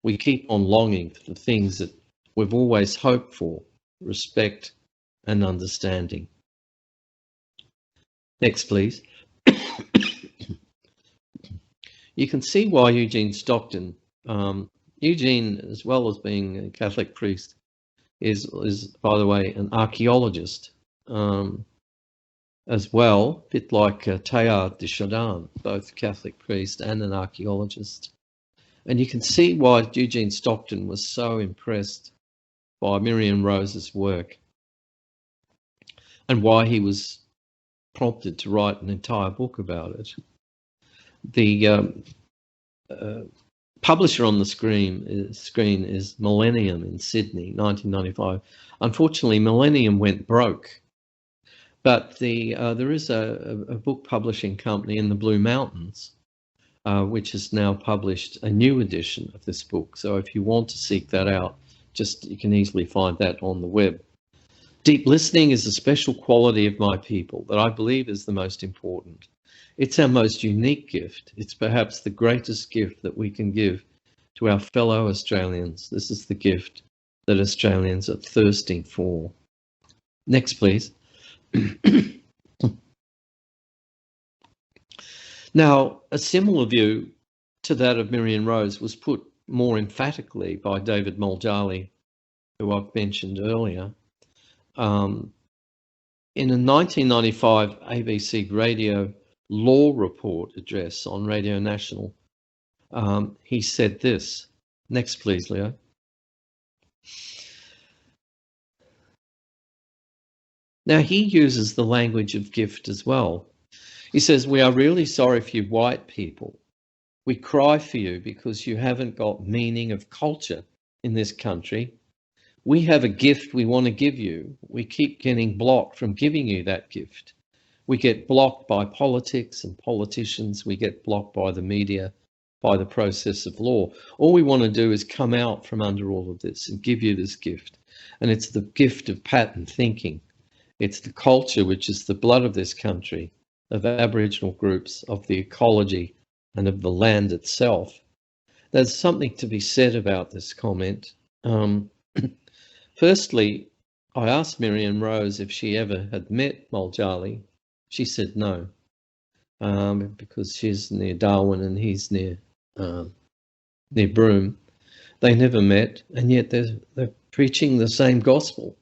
We keep on longing for the things that we've always hoped for, respect and understanding. Next, please. You can see why Eugene Stockton, Eugene, as well as being a Catholic priest, is by the way, an archaeologist as well, a bit like Teilhard de Chardin, both Catholic priest and an archaeologist. And you can see why Eugene Stockton was so impressed by Miriam Rose's work. and why he was prompted to write an entire book about it. The publisher on the screen is Millennium in Sydney, 1995. Unfortunately, Millennium went broke, but there is a book publishing company in the Blue Mountains, which has now published a new edition of this book. So if you want to seek that out, you can easily find that on the web. Deep listening is a special quality of my people that I believe is the most important. It's our most unique gift. It's perhaps the greatest gift that we can give to our fellow Australians. This is the gift that Australians are thirsting for. Next, please. Now, a similar view to that of Miriam Rose was put more emphatically by David Muljarli, who I've mentioned earlier. In a 1995 ABC Radio Law Report address on Radio National, he said this. Next, please, Leo. Now, he uses the language of gift as well. He says, "We are really sorry for you white people. We cry for you because you haven't got meaning of culture in this country. We have a gift we want to give you. We keep getting blocked from giving you that gift. We get blocked by politics and politicians. We get blocked by the media, by the process of law. All we want to do is come out from under all of this and give you this gift. And it's the gift of pattern thinking. It's the culture, which is the blood of this country, of Aboriginal groups, of the ecology and of the land itself." There's something to be said about this comment. Firstly, I asked Miriam Rose if she ever had met Muljarli. She said no, because she's near Darwin and he's near Broome. They never met, and yet they're preaching the same gospel.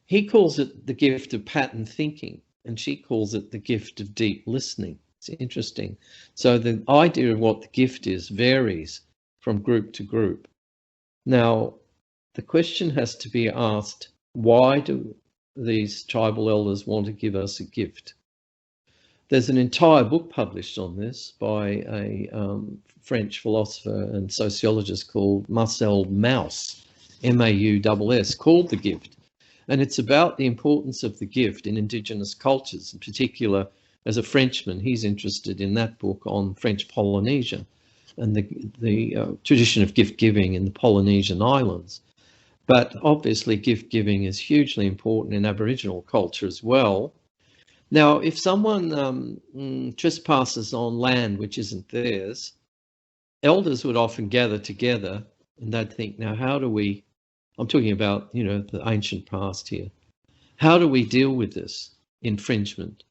He calls it the gift of pattern thinking, and she calls it the gift of deep listening. It's interesting. So the idea of what the gift is varies from group to group. Now, the question has to be asked, why do these tribal elders want to give us a gift? There's an entire book published on this by a French philosopher and sociologist called Marcel Mauss, M-A-U-S-S, called The Gift. And it's about the importance of the gift in Indigenous cultures. In particular, as a Frenchman, he's interested in that book on French Polynesia and the tradition of gift giving in the Polynesian islands. But obviously gift giving is hugely important in Aboriginal culture as well. Now, if someone trespasses on land which isn't theirs, elders would often gather together and they'd think, now how do we, I'm talking about, the ancient past here, how do we deal with this infringement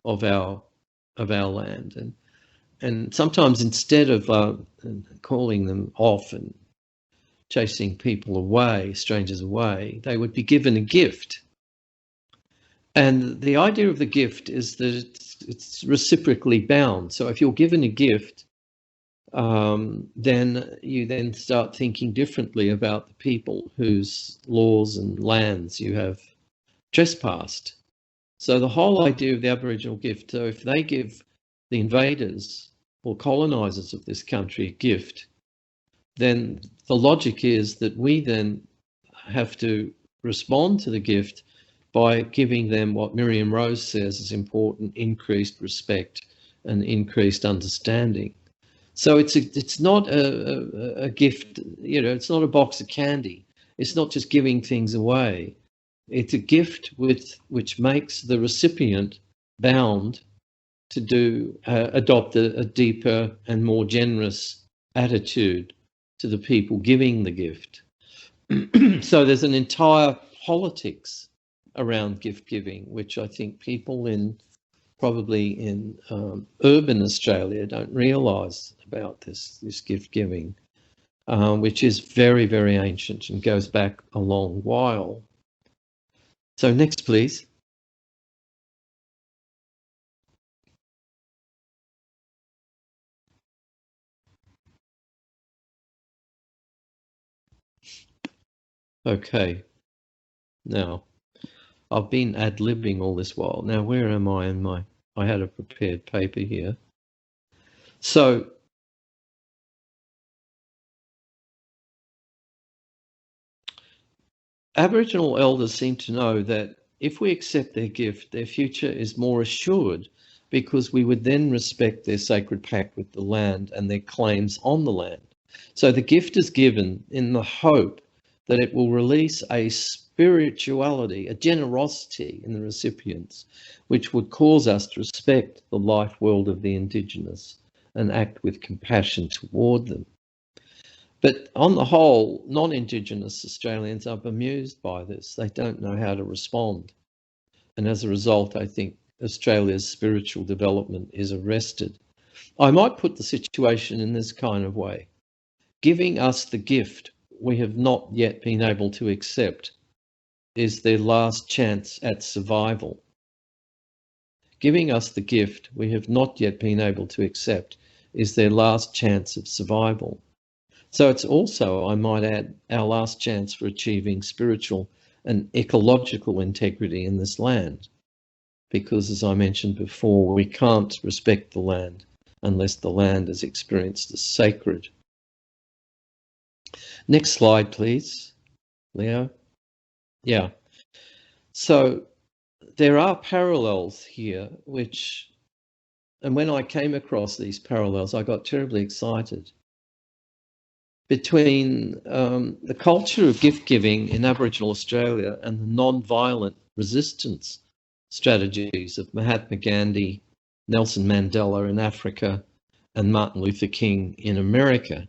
of our land? And sometimes instead of calling them off and chasing people away, strangers away, they would be given a gift. And the idea of the gift is that it's reciprocally bound. So if you're given a gift, then you start thinking differently about the people whose laws and lands you have trespassed. So the whole idea of the Aboriginal gift, so if they give the invaders or colonizers of this country a gift, then the logic is that we then have to respond to the gift by giving them what Miriam Rose says is important: increased respect and increased understanding. So it's not a gift, it's not a box of candy. It's not just giving things away. It's a gift which makes the recipient bound to adopt a deeper and more generous attitude to the people giving the gift. So there's an entire politics around gift giving, which I think people probably in urban Australia don't realise about this gift giving, which is very, very ancient and goes back a long while. So next, please. Okay. Now, I've been ad-libbing all this while. Now, where am I in my... I had a prepared paper here. So, Aboriginal elders seem to know that if we accept their gift, their future is more assured, because we would then respect their sacred pact with the land and their claims on the land. So the gift is given in the hope that it will release a spirituality, a generosity in the recipients, which would cause us to respect the life world of the Indigenous and act with compassion toward them. But on the whole, non-Indigenous Australians are bemused by this. They don't know how to respond. And as a result, I think Australia's spiritual development is arrested. I might put the situation in this kind of way. Giving us the gift we have not yet been able to accept is their last chance at survival. Giving us the gift we have not yet been able to accept is their last chance of survival. So it's also, I might add, our last chance for achieving spiritual and ecological integrity in this land. Because, as I mentioned before, we can't respect the land unless the land is experienced as sacred. Next slide, please, Leo. Yeah. So there are parallels here, which, and when I came across these parallels, I got terribly excited. Between the culture of gift giving in Aboriginal Australia and the non-violent resistance strategies of Mahatma Gandhi, Nelson Mandela in Africa, and Martin Luther King in America.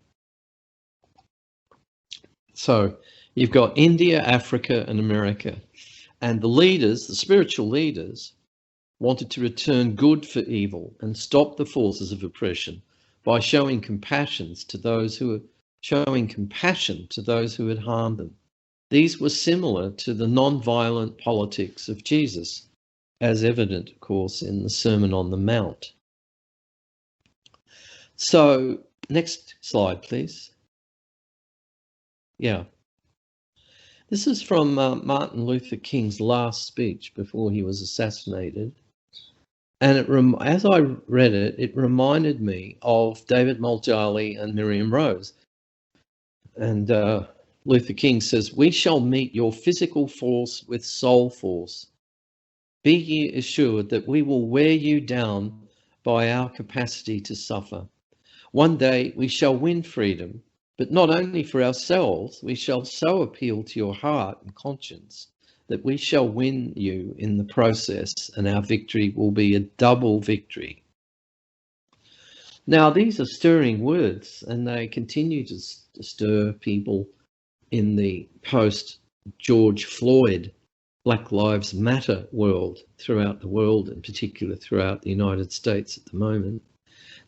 So you've got India, Africa, and America. And the leaders, the spiritual leaders, wanted to return good for evil and stop the forces of oppression by showing compassion to those who had harmed them. These were similar to the non-violent politics of Jesus, as evident, of course, in the Sermon on the Mount. So, next slide, please. Yeah. This is from Martin Luther King's last speech before he was assassinated. And as I read it, it reminded me of David Mulally and Miriam Rose. And Luther King says, "We shall meet your physical force with soul force. Be ye assured that we will wear you down by our capacity to suffer. One day we shall win freedom, but not only for ourselves, we shall so appeal to your heart and conscience that we shall win you in the process, and our victory will be a double victory." Now, these are stirring words, and they continue to stir people in the post-George Floyd Black Lives Matter world, throughout the world, in particular throughout the United States at the moment.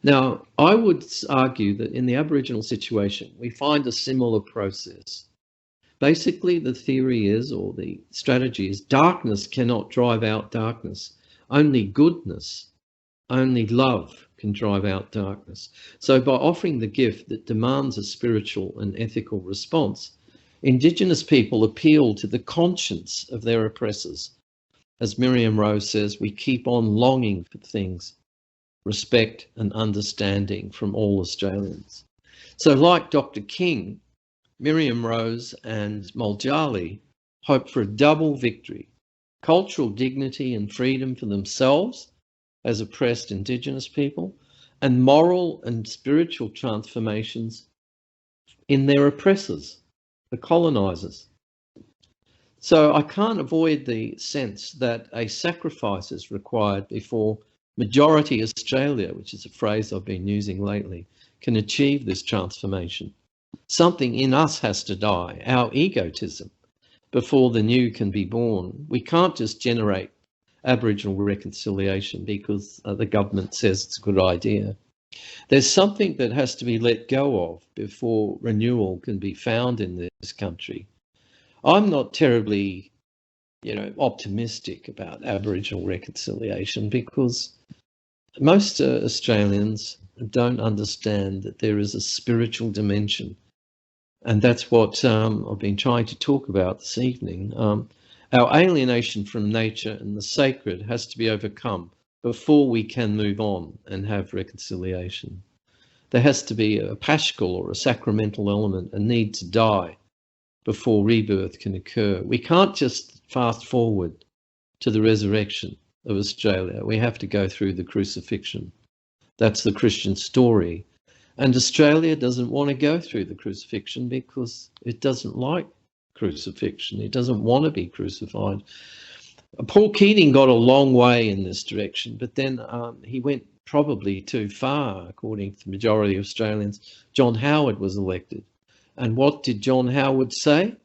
Now, I would argue that in the Aboriginal situation, we find a similar process. Basically, the theory is, or the strategy is, darkness cannot drive out darkness. Only goodness, only love can drive out darkness. So by offering the gift that demands a spiritual and ethical response, Indigenous people appeal to the conscience of their oppressors. As Miriam Rose says, we keep on longing for things, respect and understanding from all Australians. So like Dr. King, Miriam Rose and Mulally hope for a double victory: cultural dignity and freedom for themselves as oppressed Indigenous people, and moral and spiritual transformations in their oppressors, the colonisers. So I can't avoid the sense that a sacrifice is required before majority Australia, which is a phrase I've been using lately, can achieve this transformation. Something in us has to die, our egotism, before the new can be born. We can't just generate Aboriginal reconciliation because the government says it's a good idea. There's something that has to be let go of before renewal can be found in this country. I'm not terribly, optimistic about Aboriginal reconciliation because most Australians don't understand that there is a spiritual dimension. And that's what I've been trying to talk about this evening. Our alienation from nature and the sacred has to be overcome before we can move on and have reconciliation. There has to be a paschal or a sacramental element, a need to die before rebirth can occur. We can't just fast forward to the resurrection of Australia. We have to go through the crucifixion. That's the Christian story. And Australia doesn't want to go through the crucifixion because it doesn't like crucifixion. It doesn't want to be crucified. Paul Keating got a long way in this direction, but then he went probably too far, according to the majority of Australians. John Howard was elected. And what did John Howard say?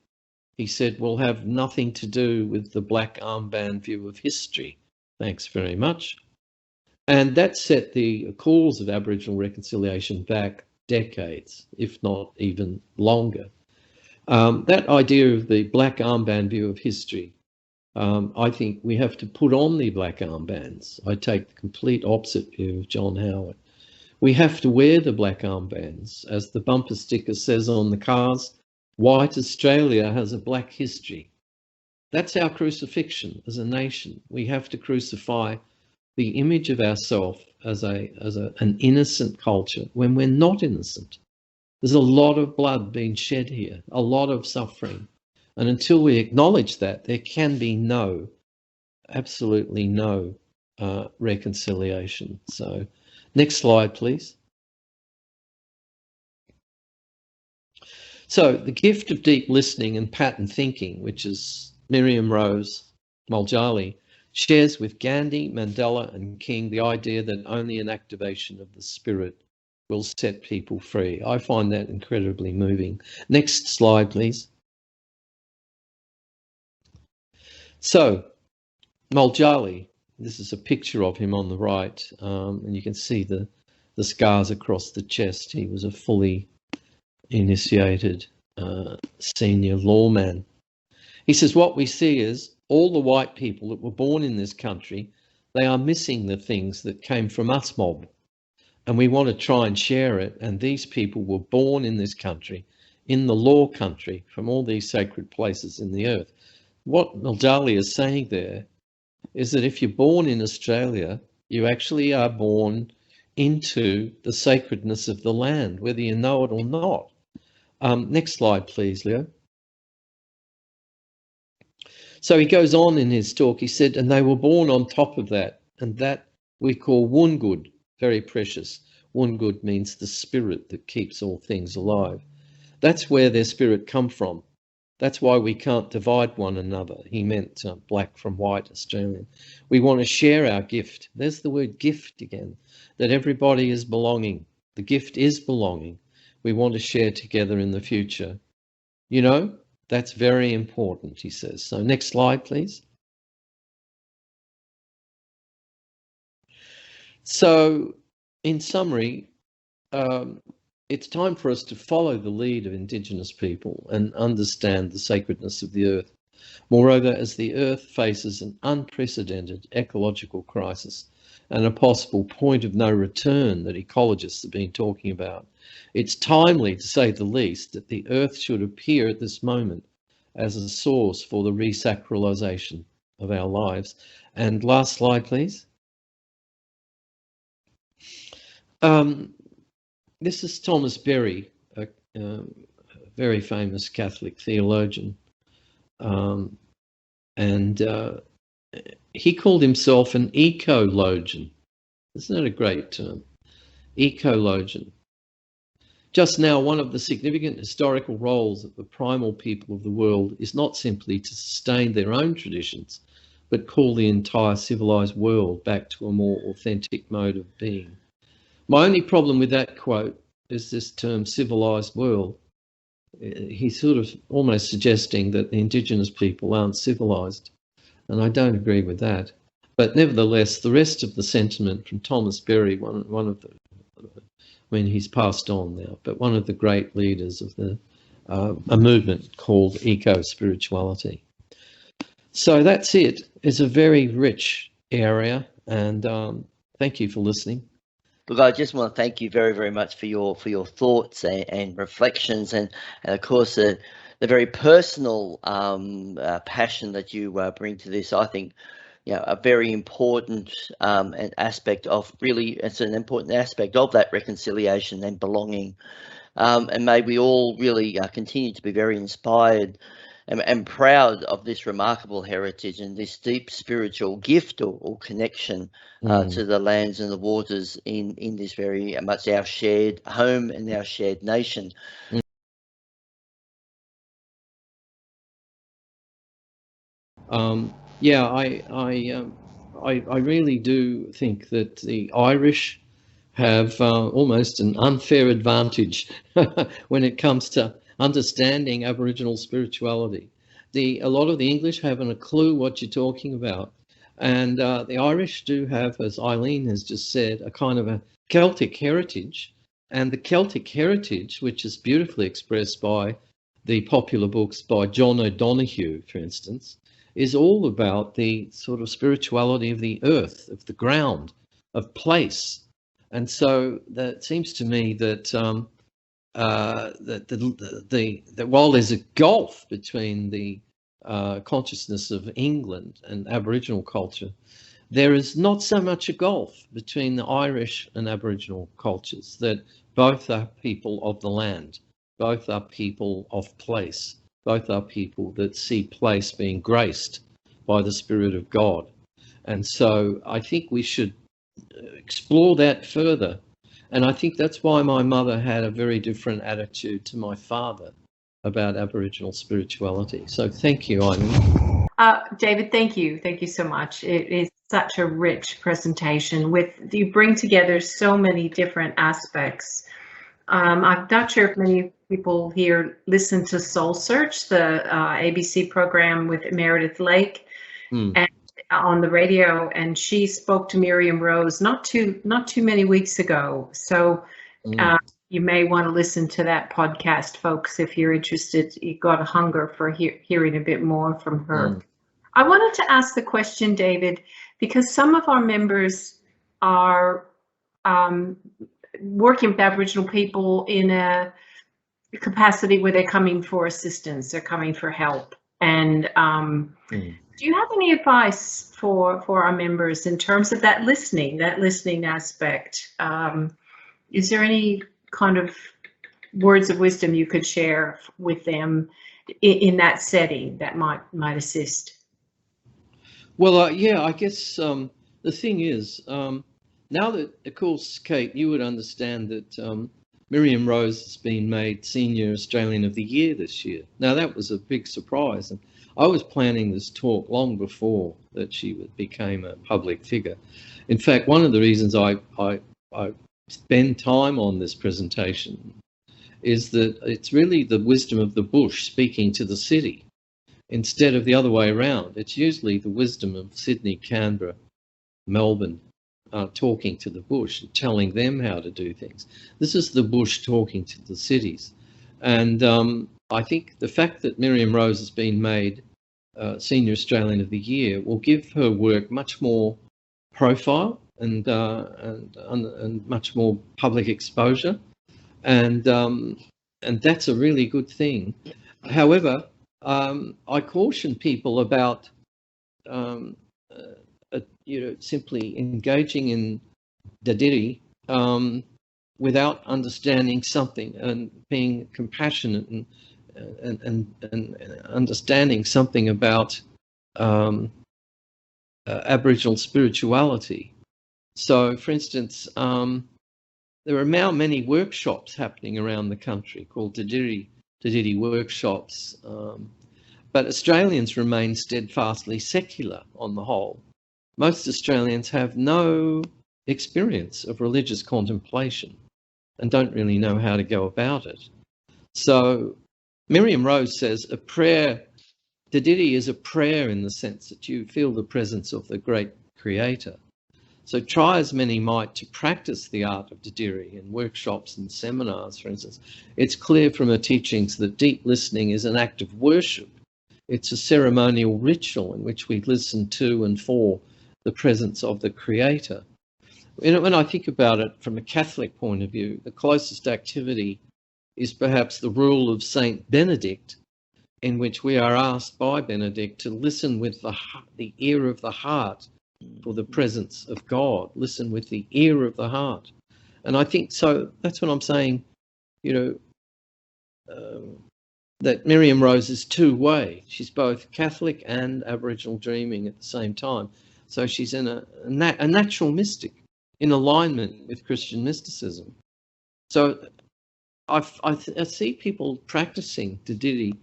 He said, we'll have nothing to do with the black armband view of history. Thanks very much. And that set the cause of Aboriginal reconciliation back decades, if not even longer. That idea of the black armband view of history, I think we have to put on the black armbands. I take the complete opposite view of John Howard. We have to wear the black armbands. As the bumper sticker says on the cars, white Australia has a black history. That's our crucifixion as a nation. We have to crucify the image of ourselves as an innocent culture when we're not innocent. There's a lot of blood being shed here, a lot of suffering. And until we acknowledge that, there can be absolutely no reconciliation. So next slide, please. So the gift of deep listening and pattern thinking, which is Miriam Rose Muljarli, shares with Gandhi, Mandela and King the idea that only an activation of the spirit will set people free. I find that incredibly moving. Next slide, please. So Muljarli, this is a picture of him on the right, and you can see the scars across the chest. He was a fully initiated senior lawman. He says, what we see is all the white people that were born in this country, they are missing the things that came from us mob. And we want to try and share it. And these people were born in this country, in the law country, from all these sacred places in the earth. What Muljarli is saying there is that if you're born in Australia, you actually are born into the sacredness of the land, whether you know it or not. Next slide, please, Leo. So he goes on in his talk, he said, and they were born on top of that, and that we call wungud, very precious. Wungud means the spirit that keeps all things alive. That's where their spirit come from. That's why we can't divide one another. He meant black from white Australian. We want to share our gift. There's the word gift again, that everybody is belonging. The gift is belonging. We want to share together in the future. You know, that's very important, he says. So next slide, please. So in summary, it's time for us to follow the lead of Indigenous people and understand the sacredness of the earth. Moreover, as the earth faces an unprecedented ecological crisis and a possible point of no return that ecologists have been talking about, it's timely, to say the least, that the earth should appear at this moment as a source for the resacralization of our lives. And last slide, please. This is Thomas Berry, a very famous Catholic theologian. He called himself an ecologian. Isn't that a great term? Ecologian. Just now, one of the significant historical roles of the primal people of the world is not simply to sustain their own traditions, but call the entire civilized world back to a more authentic mode of being. My only problem with that quote is this term civilized world. He's sort of almost suggesting that the Indigenous people aren't civilized, and I don't agree with that. But nevertheless, the rest of the sentiment from Thomas Berry, one of the, I mean, he's passed on now, but one of the great leaders of the a movement called eco-spirituality. So that's it. It's a very rich area, and thank you for listening. Look, I just want to thank you very, very much for your thoughts and reflections, and of course the very personal passion that you bring to this. I think, a very important an aspect of, really, it's an important aspect of that reconciliation and belonging. And may we all really continue to be very inspired and proud of this remarkable heritage and this deep spiritual gift or connection to the lands and the waters in this very much our shared home and our shared nation. Yeah, I really do think that the Irish have almost an unfair advantage when it comes to understanding Aboriginal spirituality. A lot of the English haven't a clue what you're talking about. And the Irish do have, as Eileen has just said, a kind of a Celtic heritage. And the Celtic heritage, which is beautifully expressed by the popular books by John O'Donoghue, for instance, is all about the sort of spirituality of the earth, of the ground, of place. And so that seems to me that that while there's a gulf between the consciousness of England and Aboriginal culture, there is not so much a gulf between the Irish and Aboriginal cultures, that both are people of the land, both are people of place, both are people that see place being graced by the Spirit of God. And so I think we should explore that further. And I think that's why my mother had a very different attitude to my father about Aboriginal spirituality. So thank you, Eileen. David, thank you. Thank you so much. It is such a rich presentation. You bring together so many different aspects. I'm not sure if many people here listen to Soul Search, the ABC program with Meredith Lake, and on the radio, and she spoke to Miriam Rose not too many weeks ago. So you may want to listen to that podcast, folks, if you're interested. You got a hunger for hearing a bit more from her. I wanted to ask the question, David, because some of our members are working with Aboriginal people in a capacity where they're coming for assistance, they're coming for help. And do you have any advice for our members in terms of that listening aspect? Is there any kind of words of wisdom you could share with them in that setting that might assist? Well, yeah, I guess the thing is, now that, of course, Kate, you would understand that Miriam Rose has been made Senior Australian of the Year this year. Now, that was a big surprise. And I was planning this talk long before that she became a public figure. In fact, one of the reasons I spend time on this presentation is that it's really the wisdom of the bush speaking to the city instead of the other way around. It's usually the wisdom of Sydney, Canberra, Melbourne talking to the bush and telling them how to do things. This is the bush talking to the cities. And I think the fact that Miriam Rose has been made Senior Australian of the Year will give her work much more profile and much more public exposure, and that's a really good thing. However, I caution people about simply engaging in dadiri without understanding something and being compassionate and understanding something about Aboriginal spirituality. So, for instance, there are now many workshops happening around the country called dadiri workshops, but Australians remain steadfastly secular on the whole. Most Australians have no experience of religious contemplation and don't really know how to go about it. So Miriam Rose says a prayer, dadiri is a prayer in the sense that you feel the presence of the great creator. So try as many might to practice the art of dadiri in workshops and seminars, for instance. It's clear from her teachings that deep listening is an act of worship. It's a ceremonial ritual in which we listen to and for the presence of the creator. When I think about it from a Catholic point of view, the closest activity is perhaps the rule of Saint Benedict, in which we are asked by Benedict to listen with the ear of the heart for the presence of God. Listen with the ear of the heart. And I think so. That's what I'm saying. That Miriam Rose is two-way. She's both Catholic and Aboriginal dreaming at the same time. So she's in a natural mystic in alignment with Christian mysticism. So I see people practicing Te Diri,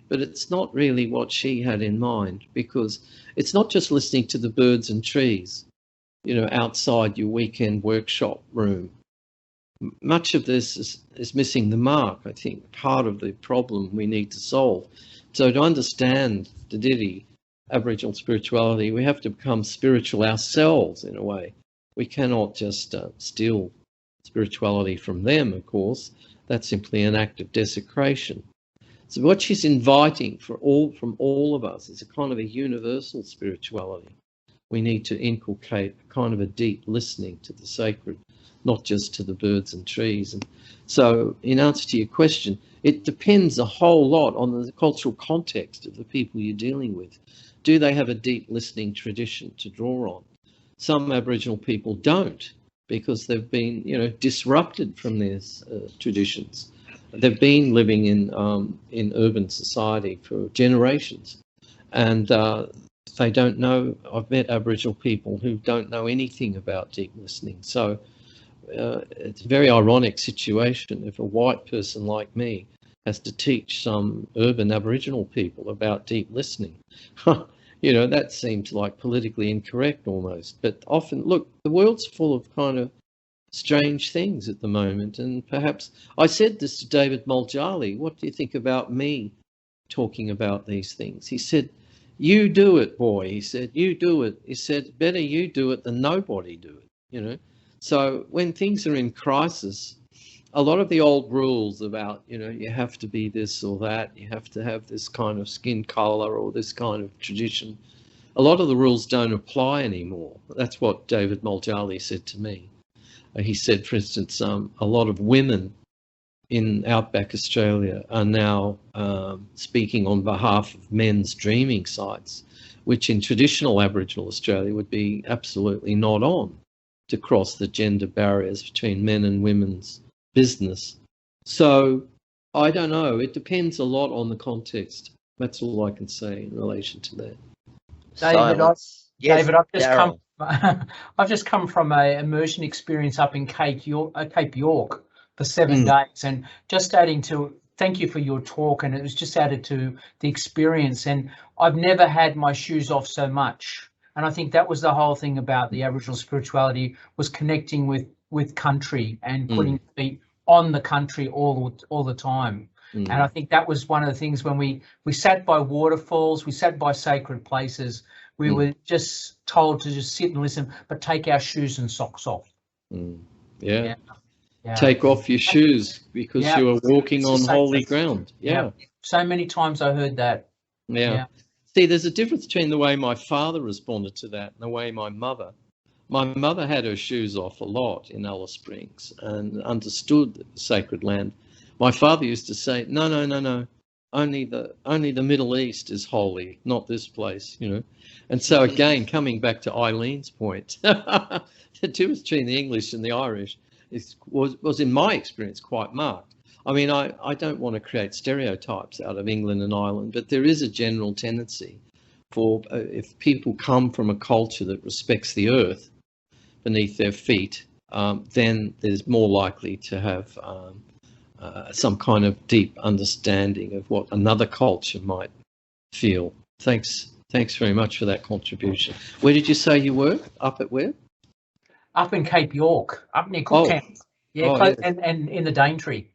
but it's not really what she had in mind, because it's not just listening to the birds and trees, outside your weekend workshop room. Much of this is missing the mark, I think, part of the problem we need to solve. So to understand Te Diri, Aboriginal spirituality, we have to become spiritual ourselves in a way. We cannot just steal spirituality from them, of course. That's simply an act of desecration. So what she's inviting from all of us is a kind of a universal spirituality. We need to inculcate a kind of a deep listening to the sacred, not just to the birds and trees. And so in answer to your question, it depends a whole lot on the cultural context of the people you're dealing with. Do they have a deep listening tradition to draw on? Some Aboriginal people don't, because they've been, disrupted from their traditions. They've been living in urban society for generations, and they don't know. I've met Aboriginal people who don't know anything about deep listening. So it's a very ironic situation if a white person like me has to teach some urban Aboriginal people about deep listening. That seems like politically incorrect almost. But often, look, the world's full of kind of strange things at the moment. And perhaps I said this to David Muljarli. What do you think about me talking about these things? He said, "You do it, boy." He said, "You do it." He said, "Better you do it than nobody do it." So when things are in crisis, a lot of the old rules about, you have to be this or that, you have to have this kind of skin color or this kind of tradition, a lot of the rules don't apply anymore. That's what David Muljarli said to me. He said, for instance, a lot of women in outback Australia are now speaking on behalf of men's dreaming sites, which in traditional Aboriginal Australia would be absolutely not on, to cross the gender barriers between men and women's business. So I don't know. It depends a lot on the context. That's all I can say in relation to that. David, I've just come from a immersion experience up in Cape York for 7 days, and just adding to thank you for your talk, and it was just added to the experience, and I've never had my shoes off so much. And I think that was the whole thing about the Aboriginal spirituality, was connecting with country and putting feet on the country all the time. And I think that was one of the things when we sat by waterfalls, we sat by sacred places, we were just told to just sit and listen, but take our shoes and socks off. Yeah. Take off your shoes because you are walking on holy ground. Yeah. So many times I heard that. Yeah. See, there's a difference between the way my father responded to that and the way my mother had her shoes off a lot in Alice Springs and understood the sacred land. My father used to say, no, only the Middle East is holy, not this place, And so again, coming back to Eileen's point, the difference between the English and the Irish was in my experience quite marked. I mean, I don't want to create stereotypes out of England and Ireland, but there is a general tendency for if people come from a culture that respects the earth beneath their feet, then there's more likely to have some kind of deep understanding of what another culture might feel. Thanks very much for that contribution. Where did you say you were? Up at where? Up in Cape York, up near Cooktown. And in the Daintree.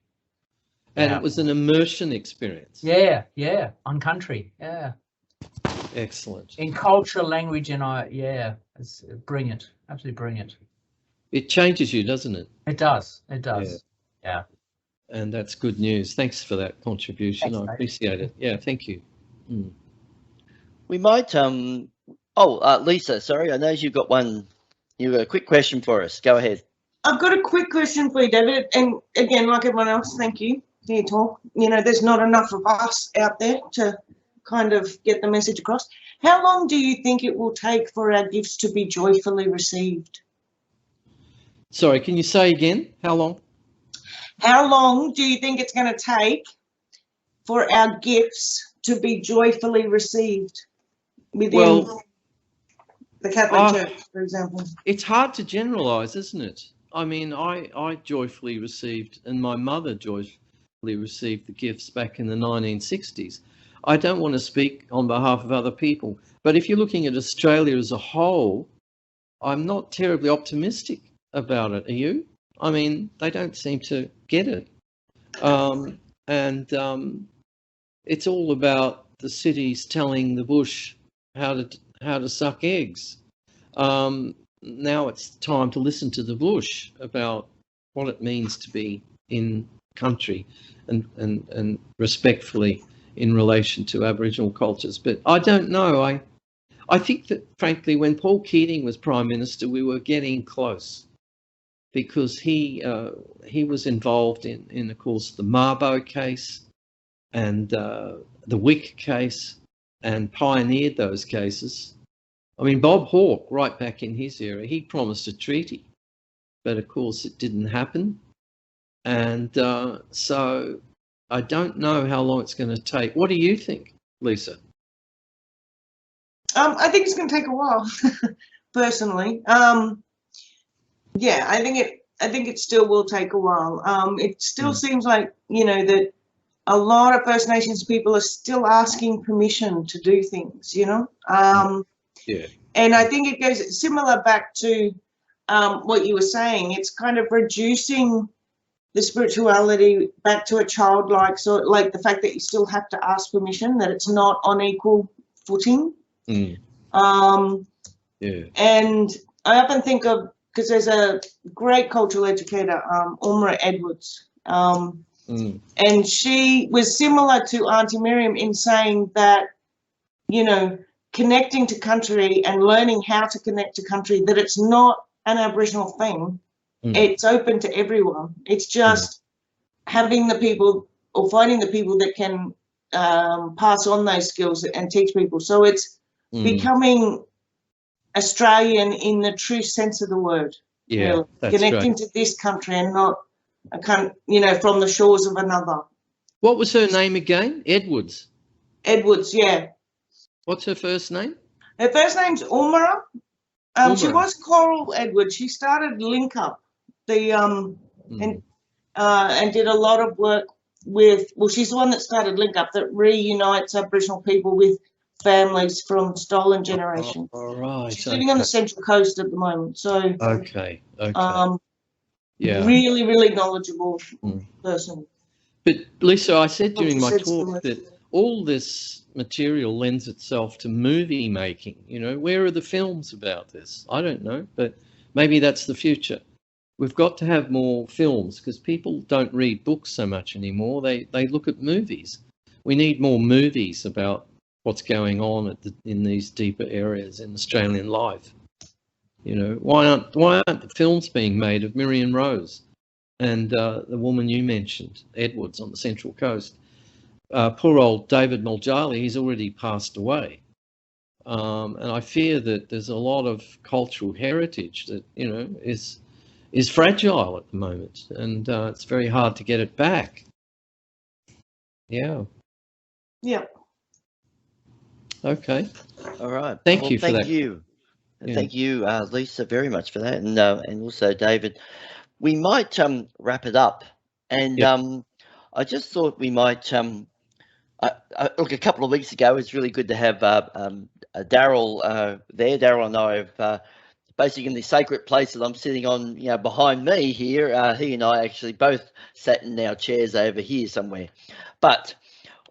And it was an immersion experience. Yeah, on country. Yeah. Excellent. In culture, language, and it's brilliant. Absolutely brilliant. It changes you, doesn't it? It does. Yeah. And that's good news. Thanks for that contribution. I appreciate it. Yeah, thank you. We might Lisa, sorry, I know you've got one You've got a quick question for us. Go ahead. I've got a quick question for you, David. And again, like everyone else, thank you for your talk. You know, there's not enough of us out there to kind of get the message across. How long do you think it will take for our gifts to be joyfully received? Sorry, can you say again? How long? How long do you think it's going to take for our gifts to be joyfully received within the Catholic Church, for example? It's hard to generalise, isn't it? I mean, I joyfully received, and my mother joyfully received the gifts back in the 1960s. I don't want to speak on behalf of other people, but if you're looking at Australia as a whole, I'm not terribly optimistic about it. Are you? I mean, they don't seem to get it. It's all about the cities telling the bush how to suck eggs. Now it's time to listen to the bush about what it means to be in country and respectfully in relation to Aboriginal cultures. But I don't know. I think that, frankly, when Paul Keating was Prime Minister, we were getting close, because he was involved in, of course, the Mabo case and the Wick case, and pioneered those cases. I mean, Bob Hawke, right back in his era, he promised a treaty, but of course it didn't happen. And so I don't know how long it's going to take. What do you think, Lisa? I think it's going to take a while, personally. Yeah, I think it still will take a while. It still seems like, you know, that a lot of First Nations people are still asking permission to do things, you know. Yeah. And I think it goes similar back to what you were saying. It's kind of reducing the spirituality back to a childlike, so like the fact that you still have to ask permission, that it's not on equal footing. Yeah. And I often think of, because there's a great cultural educator, Umra Edwards, and she was similar to Auntie Miriam in saying that, you know, connecting to country and learning how to connect to country, that it's not an Aboriginal thing. It's open to everyone. It's just having the people, or finding the people that can pass on those skills and teach people. So it's becoming Australian in the true sense of the word. Yeah, you know, that's connecting right. to this country and not you know, from the shores of another. What was her name again? Edwards. Edwards, yeah. What's her first name? Her first name's Umra. She was Coral Edwards. She started Link Up, and did a lot of work with. Well, she's the one that started Link Up, that reunites Aboriginal people with families from stolen generations. All right. She's living on the Central Coast at the moment. So. Okay. Yeah. Really, really knowledgeable person. But Lisa, I said during my talk that all this material lends itself to movie making. You know, where are the films about this? I don't know, but maybe that's the future. We've got to have more films, because people don't read books so much anymore. They look at movies. We need more movies about what's going on in these deeper areas in Australian life. You know, why aren't the films being made of Miriam Rose and the woman you mentioned, Edwards, on the Central Coast? Poor old David Muljali, he's already passed away. And I fear that there's a lot of cultural heritage that, you know, is fragile at the moment, and it's very hard to get it back. Yeah. Yeah. Okay. All right. Thank you for that. Thank you. Yeah. Thank you, Lisa, very much for that, and also David. We might wrap it up, and I just thought we might look. A couple of weeks ago, it's really good to have Daryl there. Daryl and I have basically in the sacred place that I'm sitting on, you know, behind me here. He and I actually both sat in our chairs over here somewhere, but.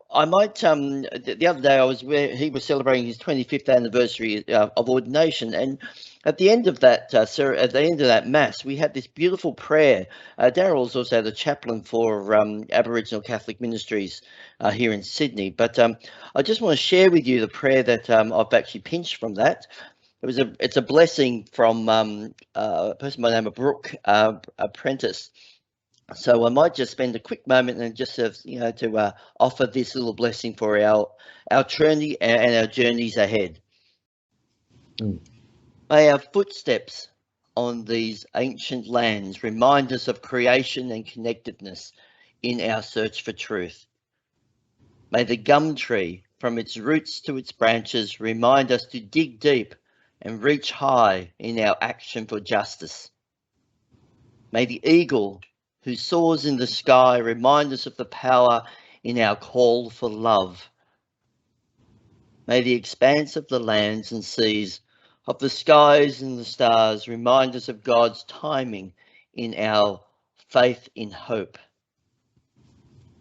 I might, the other day I was where he was celebrating his 25th anniversary of ordination, and at the end of that, at the end of that mass, we had this beautiful prayer. Daryl's also the chaplain for Aboriginal Catholic Ministries here in Sydney, but I just want to share with you the prayer that I've actually pinched from that, it's a blessing from a person by the name of Brooke Apprentice. So I might just spend a quick moment and just to offer this little blessing for our journey and our journeys ahead. May our footsteps on these ancient lands remind us of creation and connectedness in our search for truth. May the gum tree, from its roots to its branches, remind us to dig deep and reach high in our action for justice. May the eagle, who soars in the sky, remind us of the power in our call for love. May the expanse of the lands and seas, of the skies and the stars, remind us of God's timing in our faith in hope.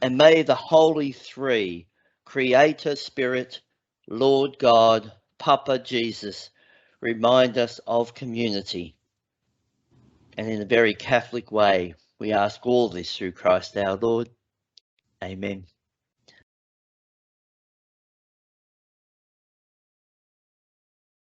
And may the Holy Three, Creator Spirit, Lord God, Papa Jesus, remind us of community. And in a very Catholic way, we ask all this through Christ our Lord. Amen.